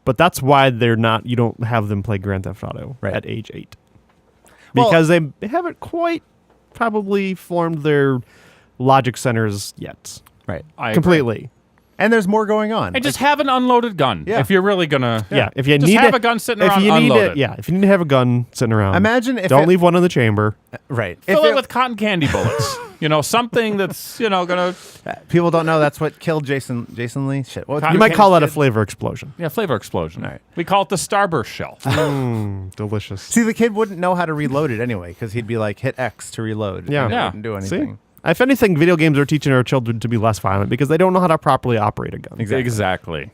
but that's why they're not. You don't have them play Grand Theft Auto Right. at age 8 Well- because they haven't quite probably formed their logic centers yet Right. I agree. completely. And there's more going on. And just have an unloaded gun. Yeah. If you're really gonna. Yeah, if you Just need have to, a gun sitting if around you need unloaded. to, yeah, if you need to have a gun sitting around, Imagine if don't it- leave one in the chamber. Right. Fill If it with cotton candy bullets. Something that's, gonna. people don't know that's what killed Jason Lee. Shit. What, Cotton You might candy call that a kid? flavor explosion. Yeah, flavor explosion. All right. We call it the Starburst shell. Delicious. See, the kid wouldn't know how to reload it anyway because he'd be like, hit X to reload. Yeah. And it Yeah. wouldn't do See? anything. If anything, video games are teaching our children to be less violent because they don't know how to properly operate a gun. Exactly.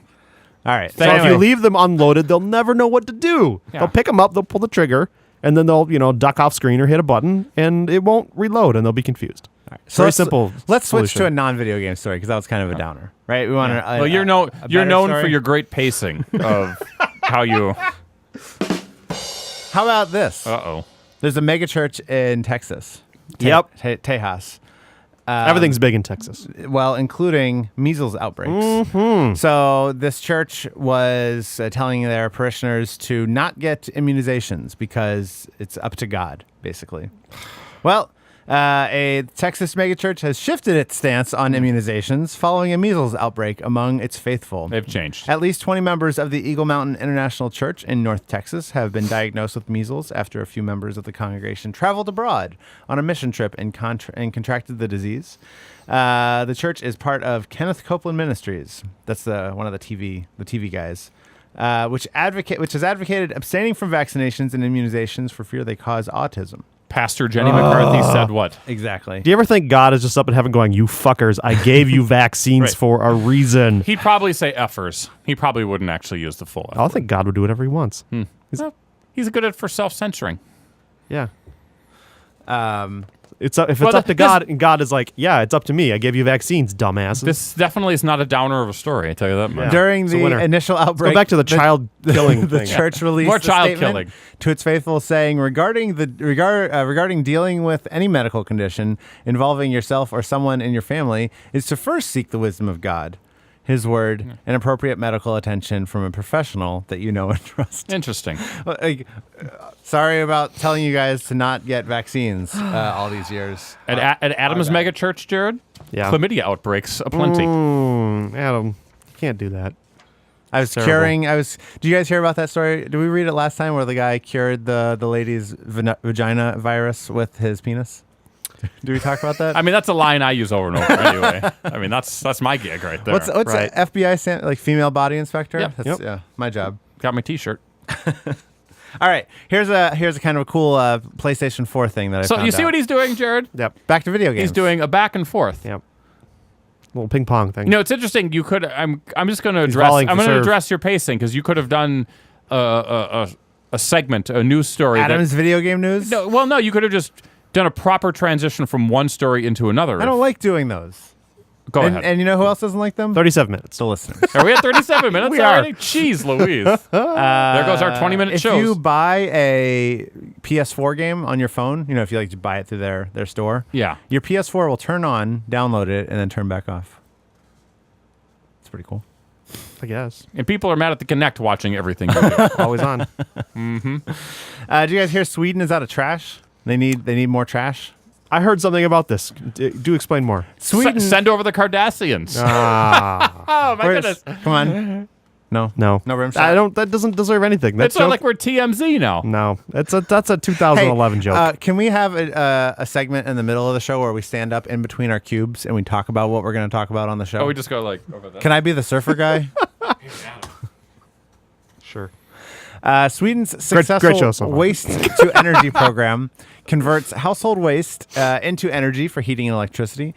All right. So if you leave them unloaded, they'll never know what to do. Yeah. They'll pick them up, they'll pull the trigger, and then they'll duck off screen or hit a button, and it won't reload, and they'll be confused. So Very simple. Let's switch to a solution. non-video game story because that was kind of a downer, right? We want to. Well, you're known for your great pacing of how you. How about this? Uh-oh. There's a mega church in Texas. Yep. Tejas. Everything's big in Texas. Well, including measles outbreaks. Mm-hmm. So this church was telling their parishioners to not get immunizations because it's up to God, basically. Well, a Texas megachurch has shifted its stance on immunizations following a measles outbreak among its faithful. They've changed. At least 20 members of the Eagle Mountain International Church in North Texas have been diagnosed with measles after a few members of the congregation traveled abroad on a mission trip and contracted the disease. The church is part of Kenneth Copeland Ministries. That's one of the TV guys. Which has advocated abstaining from vaccinations and immunizations for fear they cause autism. Pastor Jenny McCarthy said what? Exactly. Do you ever think God is just up in heaven going, "You fuckers, I gave you vaccines Right. for a reason"? He'd probably say effers. He probably wouldn't actually use the full F. I think God would do whatever he wants. Well, he's good at for self-censoring. Yeah. If Well, it's up to God, and God is like, "Yeah, it's up to me. I gave you vaccines, dumbasses." This definitely is not a downer of a story, I tell you that much. During It's a the winner. initial outbreak, Go back to the child killing the thing. church released More a child statement killing. to its faithful, saying regarding dealing with any medical condition involving yourself or someone in your family is to first seek the wisdom of God, His word, and appropriate medical attention from a professional that you know and trust. Interesting. Sorry about telling you guys to not get vaccines all these years. At Adam's mega church, Jared, Yeah. chlamydia outbreaks aplenty. Adam, you can't do that. I was Terrible. curing. Do you guys hear about that story? Did we read it last time where the guy cured the lady's vagina virus with his penis? Did we talk about that? I mean, that's a line I use over and over anyway. I mean, that's my gig right there. What's Right. FBI stand, like female body inspector? Yep. That's, yeah, my job. Got my T-shirt. All right, here's a kind of a cool PlayStation 4 thing that I So found you see out. what he's doing, Jared? Yep. Back to video games. He's doing a back and forth. Yep. Little ping pong thing. You know, it's interesting. You could. I'm just going to He's address. volleying I'm for going to serve. address your pacing because you could have done a segment, a news story. Adam's video game news. No, you could have just done a proper transition from one story into another. I don't like doing those. Go and, ahead. and you know who else doesn't like them? 37 minutes. The listeners. Are we at 37 minutes We are. already? Jeez Louise. There goes our 20-minute If shows. you buy a PS4 game on your phone, you know, if you like to buy it through their store, Yeah. your PS4 will turn on, download it, and then turn back off. It's pretty cool. I guess. And people are mad at the Kinect watching everything you do. Always on. Do you guys hear Sweden is out of trash? They need more trash. I heard something about this. Do explain more. Sweden. Send over the Cardassians. Ah. Oh, my goodness. Come on. No. No. No rim shot. I don't. That doesn't deserve anything. That's It's not like we're TMZ now. no. That's a 2011 joke. Can we have a segment in the middle of the show where we stand up in between our cubes and we talk about what we're going to talk about on the show? Oh, we just go like over there. Can I be the surfer guy? Sure. Sweden's great successful show so far. waste to energy program converts household waste into energy for heating and electricity.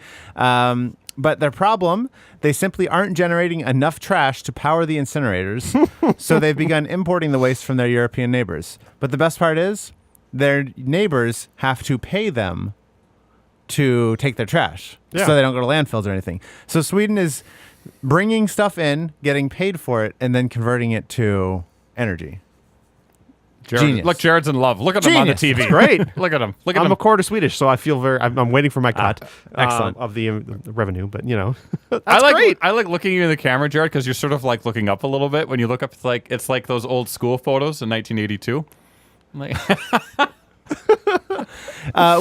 But their problem, they simply aren't generating enough trash to power the incinerators, so they've begun importing the waste from their European neighbors. But the best part is, their neighbors have to pay them to take their trash, Yeah. so they don't go to landfills or anything. So Sweden is bringing stuff in, getting paid for it, and then converting it to energy. Jared, Genius. Look, Jared's in love. Look at him on the Genius. TV. Great. Look at him. Look at I'm him. a quarter Swedish, so I feel very. I'm waiting for my cut. excellent. Of the revenue, but you know, that's I like great. I like looking at you in the camera, Jared, because you're sort of like looking up a little bit when you look up. It's like those old school photos in 1982. Like,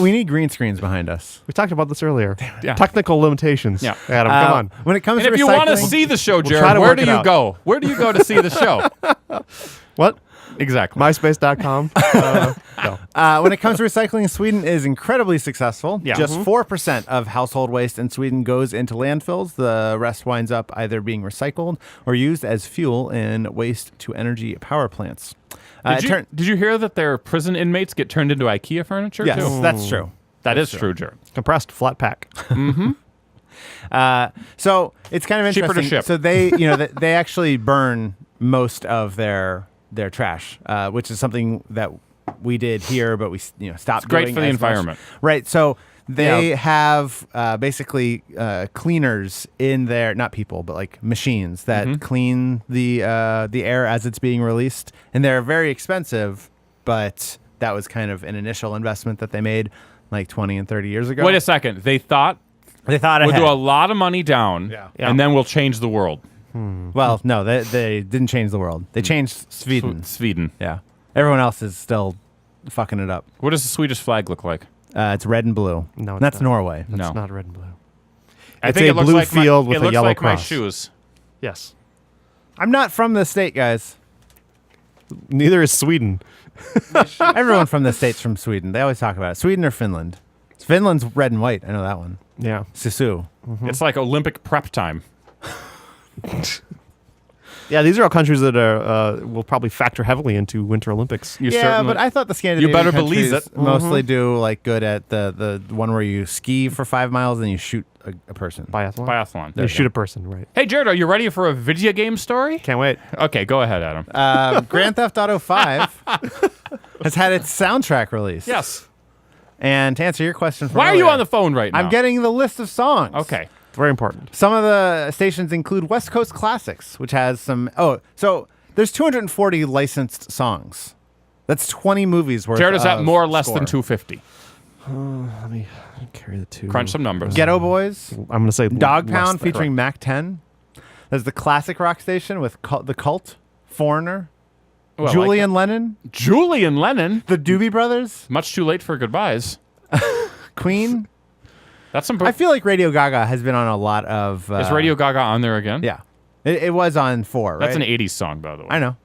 We need green screens behind us. We talked about this earlier. Yeah. Technical limitations. Yeah. Adam, come on. When it comes and to if you want to recycling- see the show, try Jared, to where work do it you out. go? Where do you go to see the show? What? Exactly. MySpace.com. No. when it comes to recycling, Sweden is incredibly successful. Yeah. Just 4% of household waste in Sweden goes into landfills. The rest winds up either being recycled or used as fuel in waste-to-energy power plants. Did you hear that their prison inmates get turned into IKEA furniture Yes, too? that's true. That is true, Jared. Compressed flat pack. So it's kind of Cheaper to interesting. ship. So they, they actually burn most of their trash, which is something that we did here, but we stopped. It's great doing for the as much. environment. Right. So they have basically cleaners in there, not people, but like machines that clean the air as it's being released, and they're very expensive. But that was kind of an initial investment that they made like 20 and 30 years ago. Wait a second. They thought They thought we'll ahead. do a lot of money down, and then we'll change the world. Well, no, they didn't change the world. They changed Sweden. Sweden. Yeah. Everyone else is still fucking it up. What does the Swedish flag look like? It's red and blue. No, it's that's not. Norway. That's No. not red and blue. I It's think a it looks blue like field with it a looks yellow like my cross. shoes. Yes. I'm not from the state, guys. Neither is Sweden. Everyone from the state's from Sweden. They always talk about it. Sweden or Finland. Finland's red and white. I know that one. Yeah. Sisu. It's like Olympic prep time. Yeah, these are all countries that are will probably factor heavily into Winter Olympics. You Yeah, certainly- but I thought the Scandinavian You better believe countries it. mostly do like good at the one where you ski for 5 miles and you shoot a person. Biathlon. Biathlon. They shoot a person, right? Hey, Jared, are you ready for a video game story? Can't wait. Okay, go ahead, Adam. Grand Theft Auto 5 has had its soundtrack released. Yes. And to answer your question from Why are you earlier, on the phone right now? I'm getting the list of songs. Okay. It's very important. Some of the stations include West Coast Classics, which has some. Oh, so there's 240 licensed songs. That's 20 movies worth. Jared, is that of more or less score. than 250? Let me carry the two. Crunch some numbers. Ghetto Boys, I'm going to say Dog less Pound than- featuring Mac 10. There's the classic rock station with The Cult, Foreigner, Ooh, I like Julian Lennon, that. Julian Lennon. the Doobie Brothers, Much too late for goodbyes. Queen. That's some. I feel like Radio Gaga has been on a lot of. Is Radio Gaga on there again? Yeah, it was on 4. Right? That's an 80s song, by the way. I know.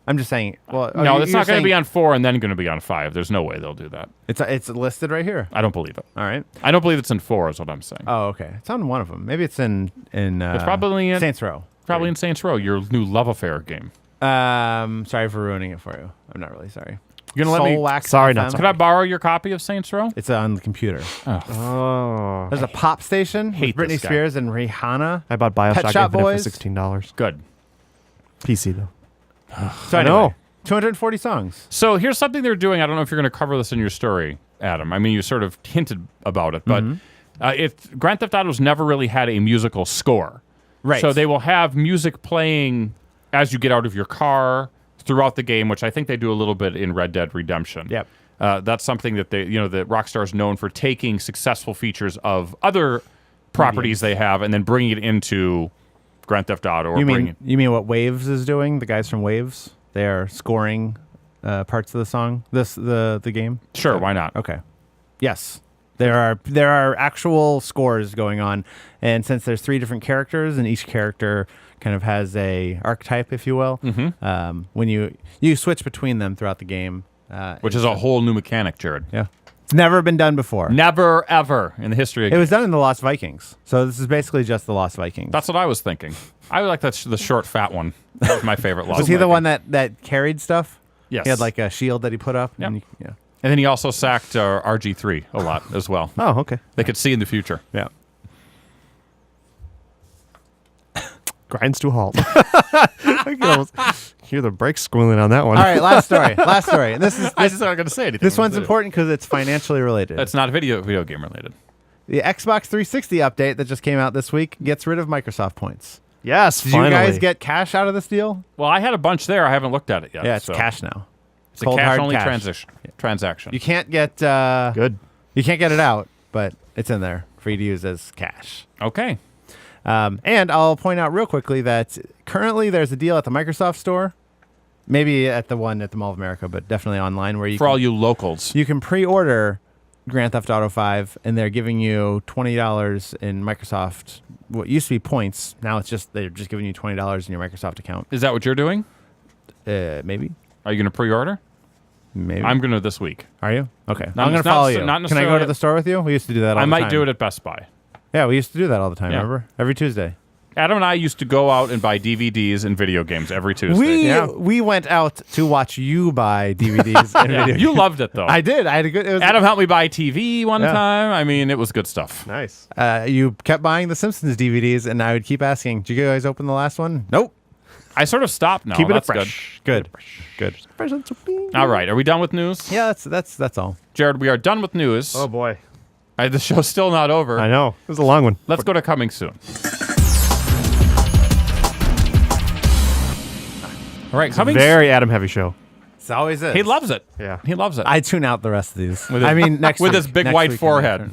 I'm just saying. Well, No, it's not going to be on 4 and then going to be on 5. There's no way they'll do that. It's listed right here. I don't believe it. All right. I don't believe it's in 4 is what I'm saying. Oh, okay. It's on one of them. Maybe it's in It's probably in Saints Row. Probably in Saints Row, your new love affair game. Sorry for ruining it for you. I'm not really sorry. You're going to let me... Wax Sorry, FM. not sorry. Could I borrow your copy of Saints Row? It's on the computer. Oh. There's a pop station hate with Britney this guy. Spears and Rihanna. I bought Bioshock Pet Shop Infinite Boys. for $16. Good. PC, though. So I know. anyway, 240 songs. So here's something they're doing. I don't know if you're going to cover this in your story, Adam. I mean, you sort of hinted about it, but Grand Theft Auto's never really had a musical score. Right. So they will have music playing as you get out of your car throughout the game, which I think they do a little bit in Red Dead Redemption. Yep. That's something that that Rockstar is known for taking successful features of other properties they have and then bringing it into Grand Theft Auto. Or You mean what Waves is doing? The guys from Waves, they are scoring parts of the song. The game. Sure, why not? Okay. Yes. There are actual scores going on, and since there's 3 different characters and each character kind of has a archetype, if you will, when you switch between them throughout the game, Which is a whole new mechanic, Jared. yeah, it's never been done before. Never, ever in the history of It was done in the Lost Vikings, so this is basically just the Lost Vikings. That's what I was thinking. I like the short, fat one. That was my favorite. Was he the one that carried stuff? Yes. He had like a shield that he put up. Yep. And yeah. And then he also sacked RG3 a lot as well. Oh, okay. They could see in the future. Yeah. Grinds to a halt. I can almost hear the brakes squealing on that one. All right, last story. Last story. And this is I just not going to say anything. this one's important because it's financially related. It's not video game related. The Xbox 360 update that just came out this week gets rid of Microsoft points. Yes, Did finally. you guys get cash out of this deal? Well, I had a bunch there. I haven't looked at it yet. Yeah, it's so. cash now. It's a Cold, hard cash-only cash. transaction. You can't get Good. You can't get it out, but it's in there for you to use as cash. Okay. And I'll point out real quickly that currently there's a deal at the Microsoft Store, maybe at the one at the Mall of America, but definitely online where you For all you locals. you can pre-order Grand Theft Auto 5, and they're giving you $20 in Microsoft. What used to be points, now it's just they're just giving you $20 in your Microsoft account. Is that what you're doing? Maybe, Are you going to pre-order? maybe. I'm going to this week. Are you? Okay, Not- I'm going to not- follow you. not Can I go necessarily- to the store with you? We used to do that all I the might time. do it at Best Buy. Yeah, we used to do that all the time. Yeah. Remember? Every Tuesday. Adam and I used to go out and buy DVDs and video games every Tuesday. We went out to watch you buy DVDs and video games. You loved it, though. I did. I had a good. It was, Adam helped me buy TV one time. I mean, it was good stuff. Nice. you kept buying the Simpsons DVDs, and I would keep asking, "Did you guys open the last one?" Nope. I sort of stopped now. Keep it That's fresh. Good. All right. Are we done with news? Yeah, that's all. Jared, we are done with news. Oh boy. The show's still not over. I know. It was a long one. Let's go to coming soon. All right, coming Very Adam heavy show. It's always is. He loves it. Yeah. He loves it. I tune out the rest of these. With I his- mean, next with week- his big next white week forehead.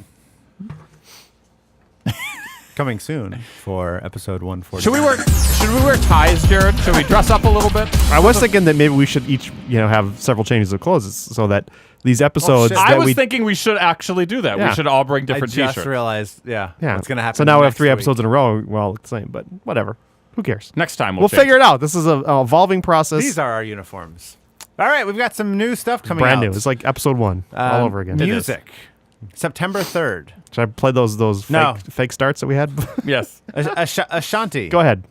Coming soon for episode 140. Should we wear ties, Jared? Should we dress up a little bit? I was thinking that maybe we should each, have several changes of clothes so that these episodes shit. that I was we thinking we should actually do that. Yeah. We should all bring I different just t-shirts. realized, what's going to happen. So now we have next 3 week. episodes in a row. Well, it's the same, but whatever. Who cares? Next time We'll change figure it out. This is an evolving process. These are our uniforms. All right, we've got some new stuff coming brand out. new. It's like episode 1 all over again. Music. September 3rd. Should I play those No. fake starts that we had? Yes. Ashanti. Go ahead.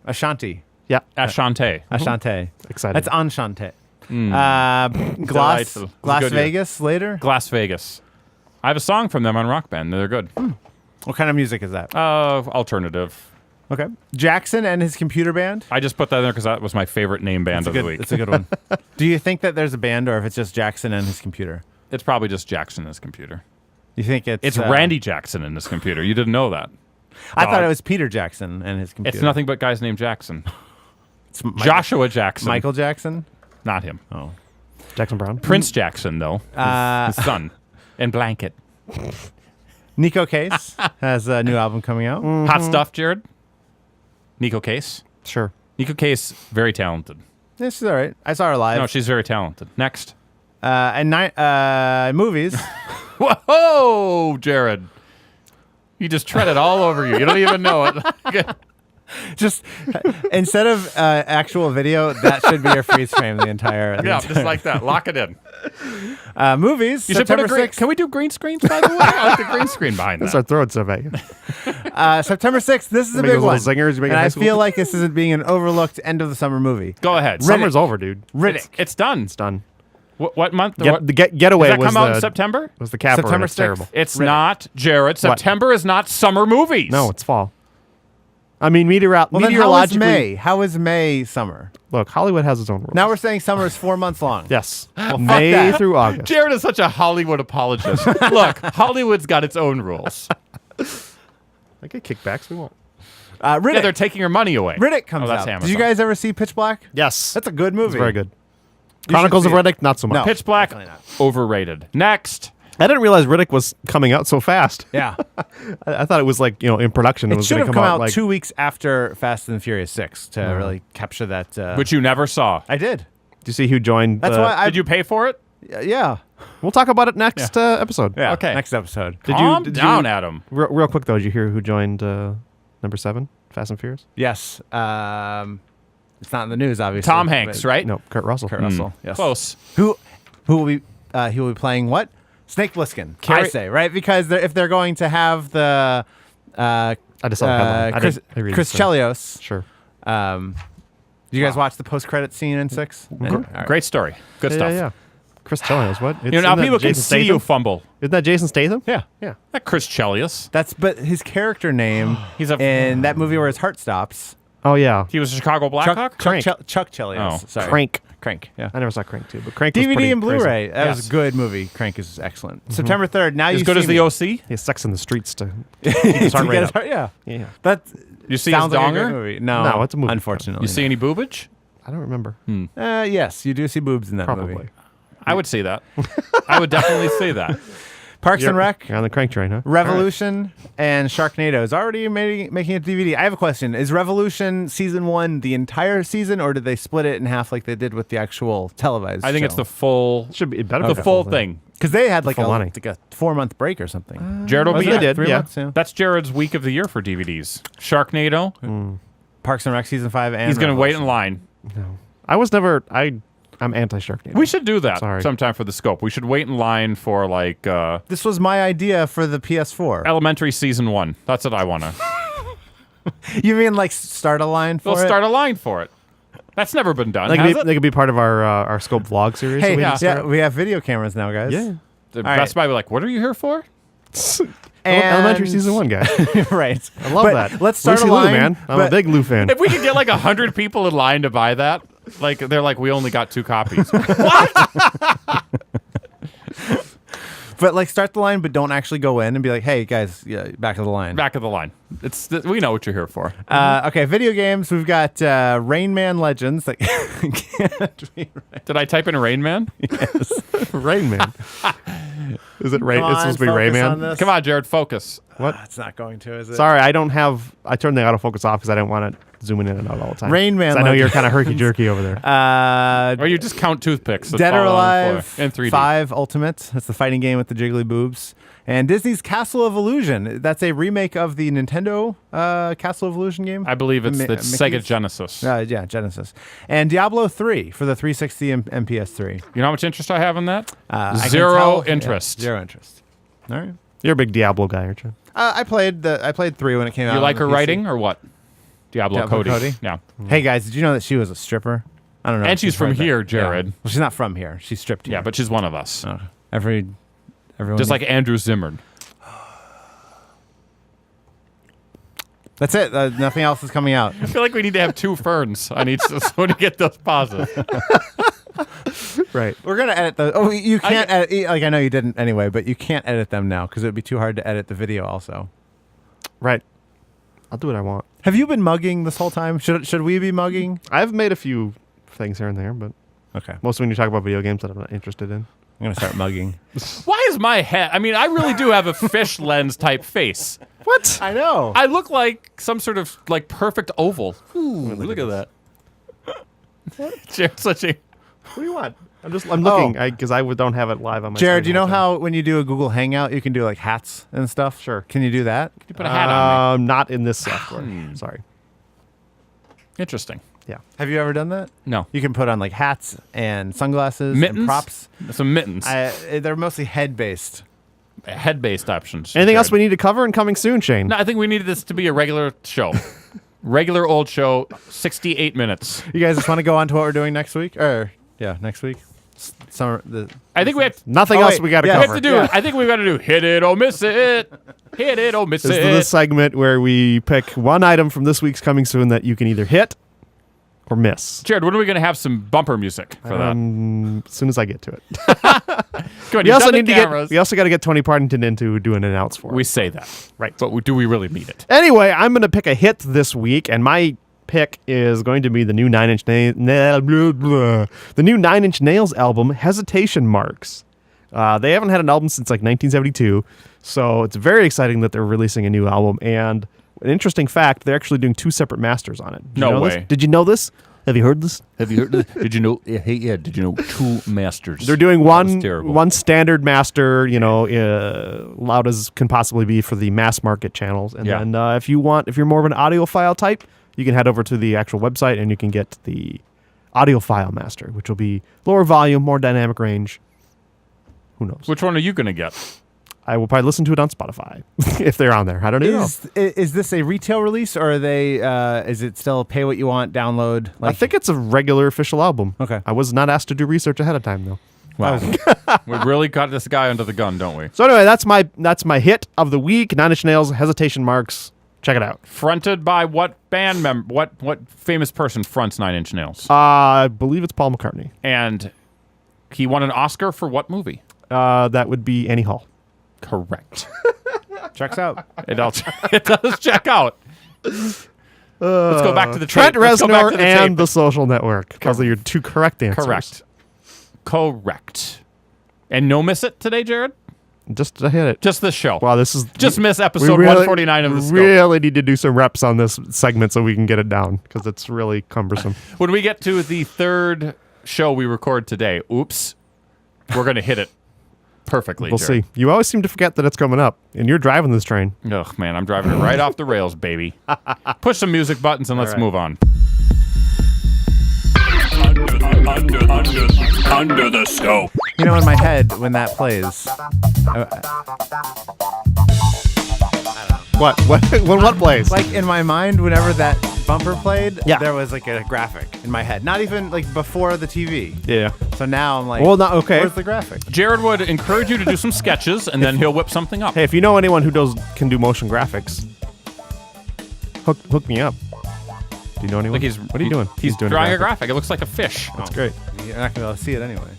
Ashanti. Yeah. Ashante. Ashanti. Excited. That's Enchante. Delightful. Glass It's a good year. Vegas later. Glass Vegas. I have a song from them on Rock Band. They're good. What kind of music is that? Alternative. Okay. Jackson and his computer band. I just put that in there because that was my favorite name band of the week. It's a good one. Do you think that there's a band, or if it's just Jackson and his computer? It's probably just Jackson in his computer. You think It's Randy Jackson in his computer. You didn't know that. I thought it was Peter Jackson and his computer. It's nothing but guys named Jackson. It's Michael, Joshua Jackson. Michael Jackson. Not him. Oh. Jackson Brown. Prince Jackson, though. His son. And Blanket. Nico Case has a new album coming out. Hot stuff, Jared? Nico Case? Sure. Nico Case, very talented. Yeah, she's all right. I saw her live. No, she's very talented. Next. And movies. Whoa, Jared. You just treaded all over you. You don't even know it. Just instead of actual video, that should be your freeze frame the entire. Yeah, just like that. Lock it in. Movies. You should put September a green. 6th. Can we do green screens, by the way? I like the green screen behind Let's that. start throwing stuff at you. September 6th. This is a Make big those one. little zingers you make in And high I school. feel like this isn't being an overlooked end of the summer movie. Go ahead. Summer's over, dude. Riddick. It's done. It's done. What month? The Getaway Does that was come out in the September? was the capper. September and it's 6th. terrible. It's Riddick. not, Jared. September is not summer movies. No, it's fall. I mean, Well, then how is meteorologically. May? How is May summer? Look, Hollywood has its own rules. Now we're saying summer is 4 months long. yes, fuck May that. through August. Jared is such a Hollywood apologist. Look, Hollywood's got its own rules. I get kickbacks. We won't. Riddick. Yeah, they're taking your money away. Riddick comes Oh, that's out. Amazon. Did you guys ever see Pitch Black? Yes, That's a good movie. it's very good. You Chronicles should of see Riddick, not so much. No. Pitch Black, Definitely not. overrated. Next. I didn't realize Riddick was coming out so fast. Yeah. I thought it was like in production. It It was should going have to come come out like 2 weeks after Fast and Furious 6 to really capture that. Which you never saw. I did. Do you see who joined? That's the- why I. Did you pay for it? Yeah. We'll talk about it next episode. Yeah. Okay. Next episode. Calm down, Adam. Real quick though, did you hear who joined number 7, Fast and Furious? Yes. It's not in the news, obviously. Tom Hanks, but- right? No, Kurt Russell. Kurt Russell. Yes. Close. Who will be? He will be playing what? Snake Plissken. I Carrie- say right because if they're going to have the I just saw the headline. I Chris, didn't read Chris the story. Chelios. Sure. Did you guys watch the post-credit scene in 6? All right. Great story. Good stuff. Yeah. Chris Chelios. What? You know, now people can see you fumble. Isn't that Jason Statham? Yeah. Yeah. Not Chris Chelios. But his character name He's a- in that movie where his heart stops. Oh yeah. He was a Chicago Blackhawk? Chuck Chelios. Oh. Sorry. Crank. Yeah. I never saw Crank too, but Crank was DVD pretty and Blu-ray. crazy. That was Yes. a good movie. Crank is excellent. September 3rd. Now As you good see as the me. OC? He has sex in the streets to To keep his heart get rate his up. heart- yeah. Yeah. That You see his sounds like a good donger? movie. No, No, it's a movie. Unfortunately, You see any boobage? I don't remember. Yes, you do see boobs in that Probably. movie. I would see that. I would definitely see that. Parks and Rec, You're on the Crank train, huh? Revolution, and Sharknado is already making a DVD. I have a question: is Revolution season 1 the entire season, or did they split it in half like they did with the actual televised? I think it's the full, Should be. It better the be full thing. because they had like a full money. 4-month break or something. Jared will Oh, be they at- did. 3 yeah. months. Yeah. That's Jared's week of the year for DVDs. Sharknado. Parks and Rec season 5, and He's going to wait in Revolution. line. I was never. I'm anti-Sharknado. We should do that Sorry. sometime for the scope. We should wait in line for like This was my idea for the PS4. Elementary season 1. That's what I want to. You mean like start a line for We'll it? start a line for it. That's never been done, They has it? could be part of our Scope vlog series. Hey, that we yeah. just started. we have video cameras now, guys. Yeah. The right. Best Buy be like, what are you here for? Elementary season 1 guy. Right. I love that. Let's start Lucy a line. Liu, man. I'm a but- big Lou fan. If we could get like 100 people in line to buy that, like they're like, we only got 2 copies. But like start the line, but don't actually go in and be like, "Hey guys, back of the line." Back of the line. We know what you're here for. Okay, video games. We've got Rain Man Legends. That can't be right. Did I type in Rain Man? Rain Man. Is it Rain? Come It's on, supposed to be Rain focus Man. on this. Come on, Jared, focus. What? It's not going to, is it? Sorry, I don't have. I turned the autofocus off because I didn't want it zooming in and out all the time. Rain Man 'Cause I know you're Legends. kind of herky jerky over there. Or you just count toothpicks. that Dead or fall on the Alive floor in 3D. 5 Ultimate. That's the fighting game with the jiggly boobs. And Disney's Castle of Illusion. That's a remake of the Nintendo Castle of Illusion game. I believe it's the Mickey's? Sega Genesis. Yeah, Genesis. And Diablo 3 for the 360 and PS3. You know how much interest I have in that? I can Zero tell- yeah, interest. zero interest. All right. You're a big Diablo guy, aren't you? I played 3 when it came out. You like on the her PC. writing or what? Diablo Cody. Yeah. Hey guys, did you know that she was a stripper? I don't know. And if she's you've from heard that. here, Jared. Yeah. Well, she's not from here. She's stripped here. Yeah, but she's one of us. everyone. Just like Andrew Zimmern. that's it. Nothing else is coming out. I feel like we need to have 2 ferns on each so to get those pauses. Right. We're gonna edit those. Oh, you can't edit. Like I know you didn't anyway, but you can't edit them now because it would be too hard to edit the video. Also, Right. I'll do what I want. have you been mugging this whole time? Should we be mugging? I've made a few things here and there, but Okay, I'm mostly when you talk about video games that I'm not interested in. gonna start mugging. Why is my head? I mean, I really do have a fish lens type face. What? I know. I look like some sort of like perfect oval. Ooh, look at that. Jared's such a. What do you want? I'm looking Oh. because I don't have it live on my. Jared, screen you all know the time. how when you do a Google Hangout, you can do like hats and stuff? Sure. Can you do that? You put a hat on me. Not in this software. Sorry. Interesting. Yeah. Have you ever done that? No. You can put on like hats and sunglasses Mittens? and props. Some mittens. They're mostly head based. Head-based options. Anything else Jared. we need to cover and coming soon, Shane? No, I think we needed this to be a regular show. Regular old show, 68 minutes. You guys just want to go on to what we're doing next week? Next week. Summer. I think we have Nothing Oh, else wait. we got to Yeah, we cover. have to do. I think we've got to do hit it or miss it. Hit it or miss This it. is the segment where we pick one item from this week's coming soon that you can either hit or miss. Jared, when are we going to have some bumper music for that? As soon as I get to it. Come on, We you've also done the need to cameras. We also got to get Tony Partington into doing an announce for us. We say that, Right. but do we really mean it? Anyway, I'm going to pick a hit this week, and my pick is going to be the new Nine Inch Nails album, Hesitation Marks. They haven't had an album since like 1972, so it's very exciting that they're releasing a new album. And an interesting fact, they're actually doing 2 separate masters on it. Did No you know way. This? Did you know this? Have you heard this? Have you heard? Did you know? Hey, yeah. Did you know 2 masters? They're doing That was terrible. one standard master, loud as can possibly be for the mass market channels. And Yeah. then if you're more of an audiophile type, you can head over to the actual website and you can get the audiophile master, which will be lower volume, more dynamic range. Who knows? Which one are you going to get? I will probably listen to it on Spotify if they're on there. I don't even know. Is this a retail release or are they? Is it still pay what you want, download? I think it's a regular official album. Okay. I was not asked to do research ahead of time though. Wow, we really got this guy under the gun, don't we? So anyway, that's my hit of the week. Nine Inch Nails, Hesitation Marks. Check it out. Fronted by what band member? What famous person fronts 9 Inch Nails? I believe it's Paul McCartney. And he won an Oscar for what movie? That would be Annie Hall. Correct. checks out. It does check out. Let's go back to the Trent tape. Let's go back Reznor to the and tape. The Social Network. Those are your 2 correct answers. Correct. And no miss it today, Jared? Just to hit it. Just this show. Wow, this is Just miss we episode 149 of the Scope. really need to do some reps on this segment so we can get it down because it's really cumbersome. When we get to the 3rd show we record today, oops, we're going to hit it perfectly, We'll Jared. see. You always seem to forget that it's coming up, and you're driving this train. Ugh, man, I'm driving it right off the rails, baby. Push some music buttons and let's right. move on. Under the scope. You know, in my head when that plays, I don't know. What? What plays? Like in my mind, whenever that bumper played, Yeah. there was like a graphic in my head. Not even like before the TV. Yeah. So now I'm like, Well, not okay. Where's the graphic? Jared would encourage you to do some sketches, and then he'll whip something up. Hey, if you know anyone who can do motion graphics, hook me up. Do you know anyone? Like What are you doing? He's doing drawing a graphic. It looks like a fish. That's great. You're not gonna be able to see it anyway.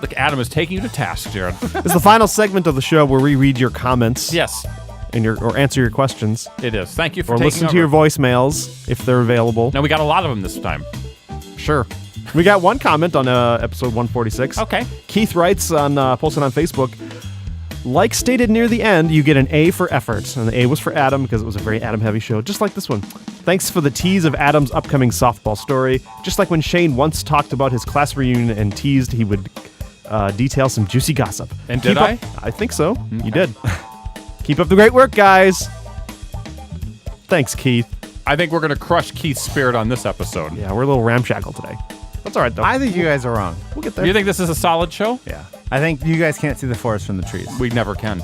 Look, Adam is taking you to task, Jared. It's the final segment of the show where we read your comments. Yes, And or answer your questions. it is. Thank you for Or taking listen over. to your voicemails if they're available. No, we got a lot of them this time. Sure. We got one comment on episode 146. Okay. Keith writes on posted on Facebook, like stated near the end, you get an A for effort. And the A was for Adam because it was a very Adam-heavy show, just like this one. Thanks for the tease of Adam's upcoming softball story. Just like when Shane once talked about his class reunion and teased he would detail some juicy gossip. And did I? I think so. You did. Keep up the great work, guys. Thanks, Keith. I think we're going to crush Keith's spirit on this episode. Yeah, we're a little ramshackle today. That's all right, though. I think you guys are wrong. We'll get there. You think this is a solid show? Yeah. I think you guys can't see the forest from the trees. We never can.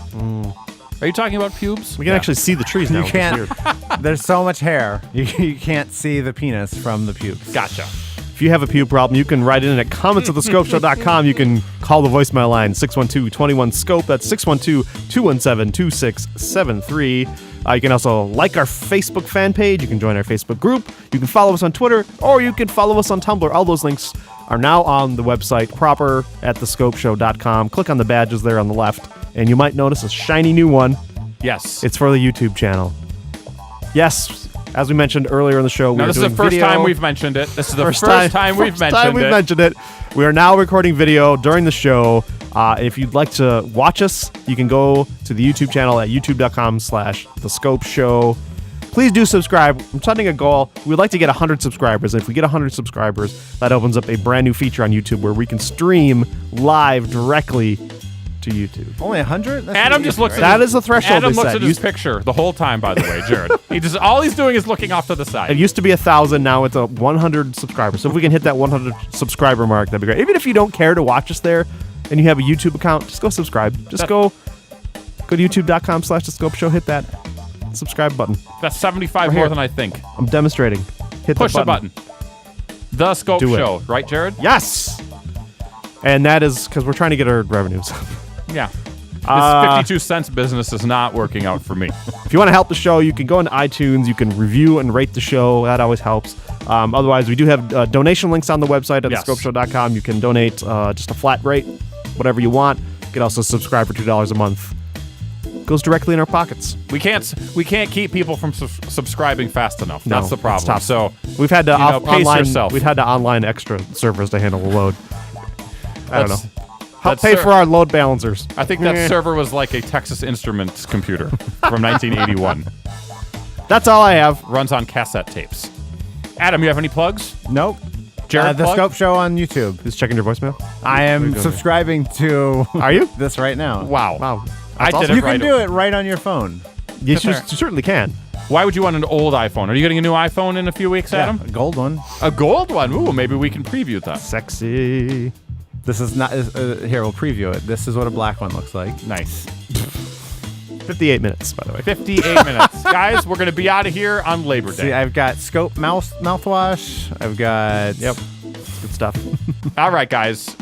Are you talking about pubes? We can actually see the trees now. You which is can't. weird. There's so much hair. You can't see the penis from the pubes. Gotcha. If you have a pube problem, you can write in at comments@thescopeshow.com. You can call the voicemail line 612-21-SCOPE. That's 612-217-2673. You can also like our Facebook fan page. You can join our Facebook group. You can follow us on Twitter, or you can follow us on Tumblr. All those links are now on the website proper at thescopeshow.com. Click on the badges there on the left, and you might notice a shiny new one. Yes. It's for the YouTube channel. Yes, as we mentioned earlier in the show, Now, we're this is the doing first video. time we've mentioned it. This is the first time we've mentioned it. We are now recording video during the show. If you'd like to watch us, you can go to the YouTube channel at youtube.com/thescopeshow. Please do subscribe. I'm setting a goal. We'd like to get 100 subscribers. If we get 100 subscribers, that opens up a brand new feature on YouTube where we can stream live directly to YouTube. Only 100? Adam just looks at That is the threshold. Adam they looks said. at his picture the whole time, by the way, Jared. All he's doing is looking off to the It side. used to be 1,000. Now it's a 100 subscribers. So if we can hit that 100 subscriber mark, that'd be great. Even if you don't care to watch us there and you have a YouTube account, just go subscribe. Just go to youtube.com/thescopeshow. Hit that subscribe button. That's 75 Right more here. than I think. I'm demonstrating. Hit Push the the button. The Scope Do it. Show, right, Jared? Yes. And that is because we're trying to get our revenues. Yeah. This 52 cents business is not working out for me. If you want to help the show, you can go into iTunes. You can review and rate the show. That always helps. Otherwise, we do have donation links on the website at Yes. thescopeshow.com. You can donate just a flat rate, whatever you want. You can also subscribe for $2 a month. Goes directly in our pockets. We can't keep people from subscribing fast enough. No, That's the problem. it's tough. So We've had to pace yourself. We've had to online extra servers to handle the load. I don't know. That's- Help that's pay for our load balancers. I think that server was like a Texas Instruments computer from 1981. That's all I have. Runs on cassette tapes. Adam, you have any plugs? Nope. Jared, The plug? Scope Show on YouTube. Who's checking your voicemail? I am doing subscribing to Are you? this right now. Wow. Wow. I did awesome. it You right. can do it right on your phone. Yes, you certainly can. Why would you want an old iPhone? Are you getting a new iPhone in a few weeks, Adam? A gold one. A gold one? Ooh, maybe we can preview that. Sexy. This is not. Here, we'll preview it. This is what a black one looks like. Nice. 58 minutes, by the way. 58 minutes. Guys, we're going to be out of here on Labor Day. See, I've got Scope mouthwash. I've got. Yep. Good stuff. All right, guys.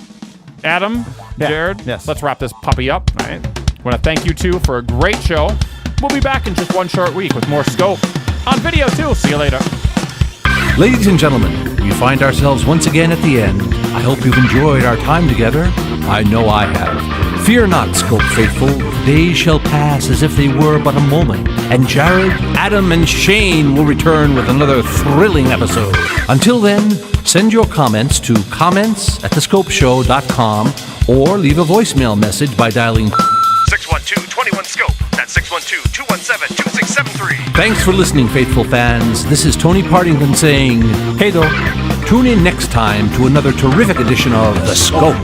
Adam, Yeah. Jared, Yes. let's wrap this puppy up. All right. I want to thank you two for a great show. We'll be back in just one short week with more Scope on video, too. See you later. Ladies and gentlemen, we find ourselves once again at the end. I hope you've enjoyed our time together. I know I have. Fear not, Scope faithful. The days shall pass as if they were but a moment. And Jared, Adam, and Shane will return with another thrilling episode. Until then, send your comments to comments@thescopeshow.com or leave a voicemail message by dialing 612-21-SCOPE. That's 612-217-2673. Thanks for listening, faithful fans. This is Tony Partington saying, hey though, tune in next time to another terrific edition of The Scope.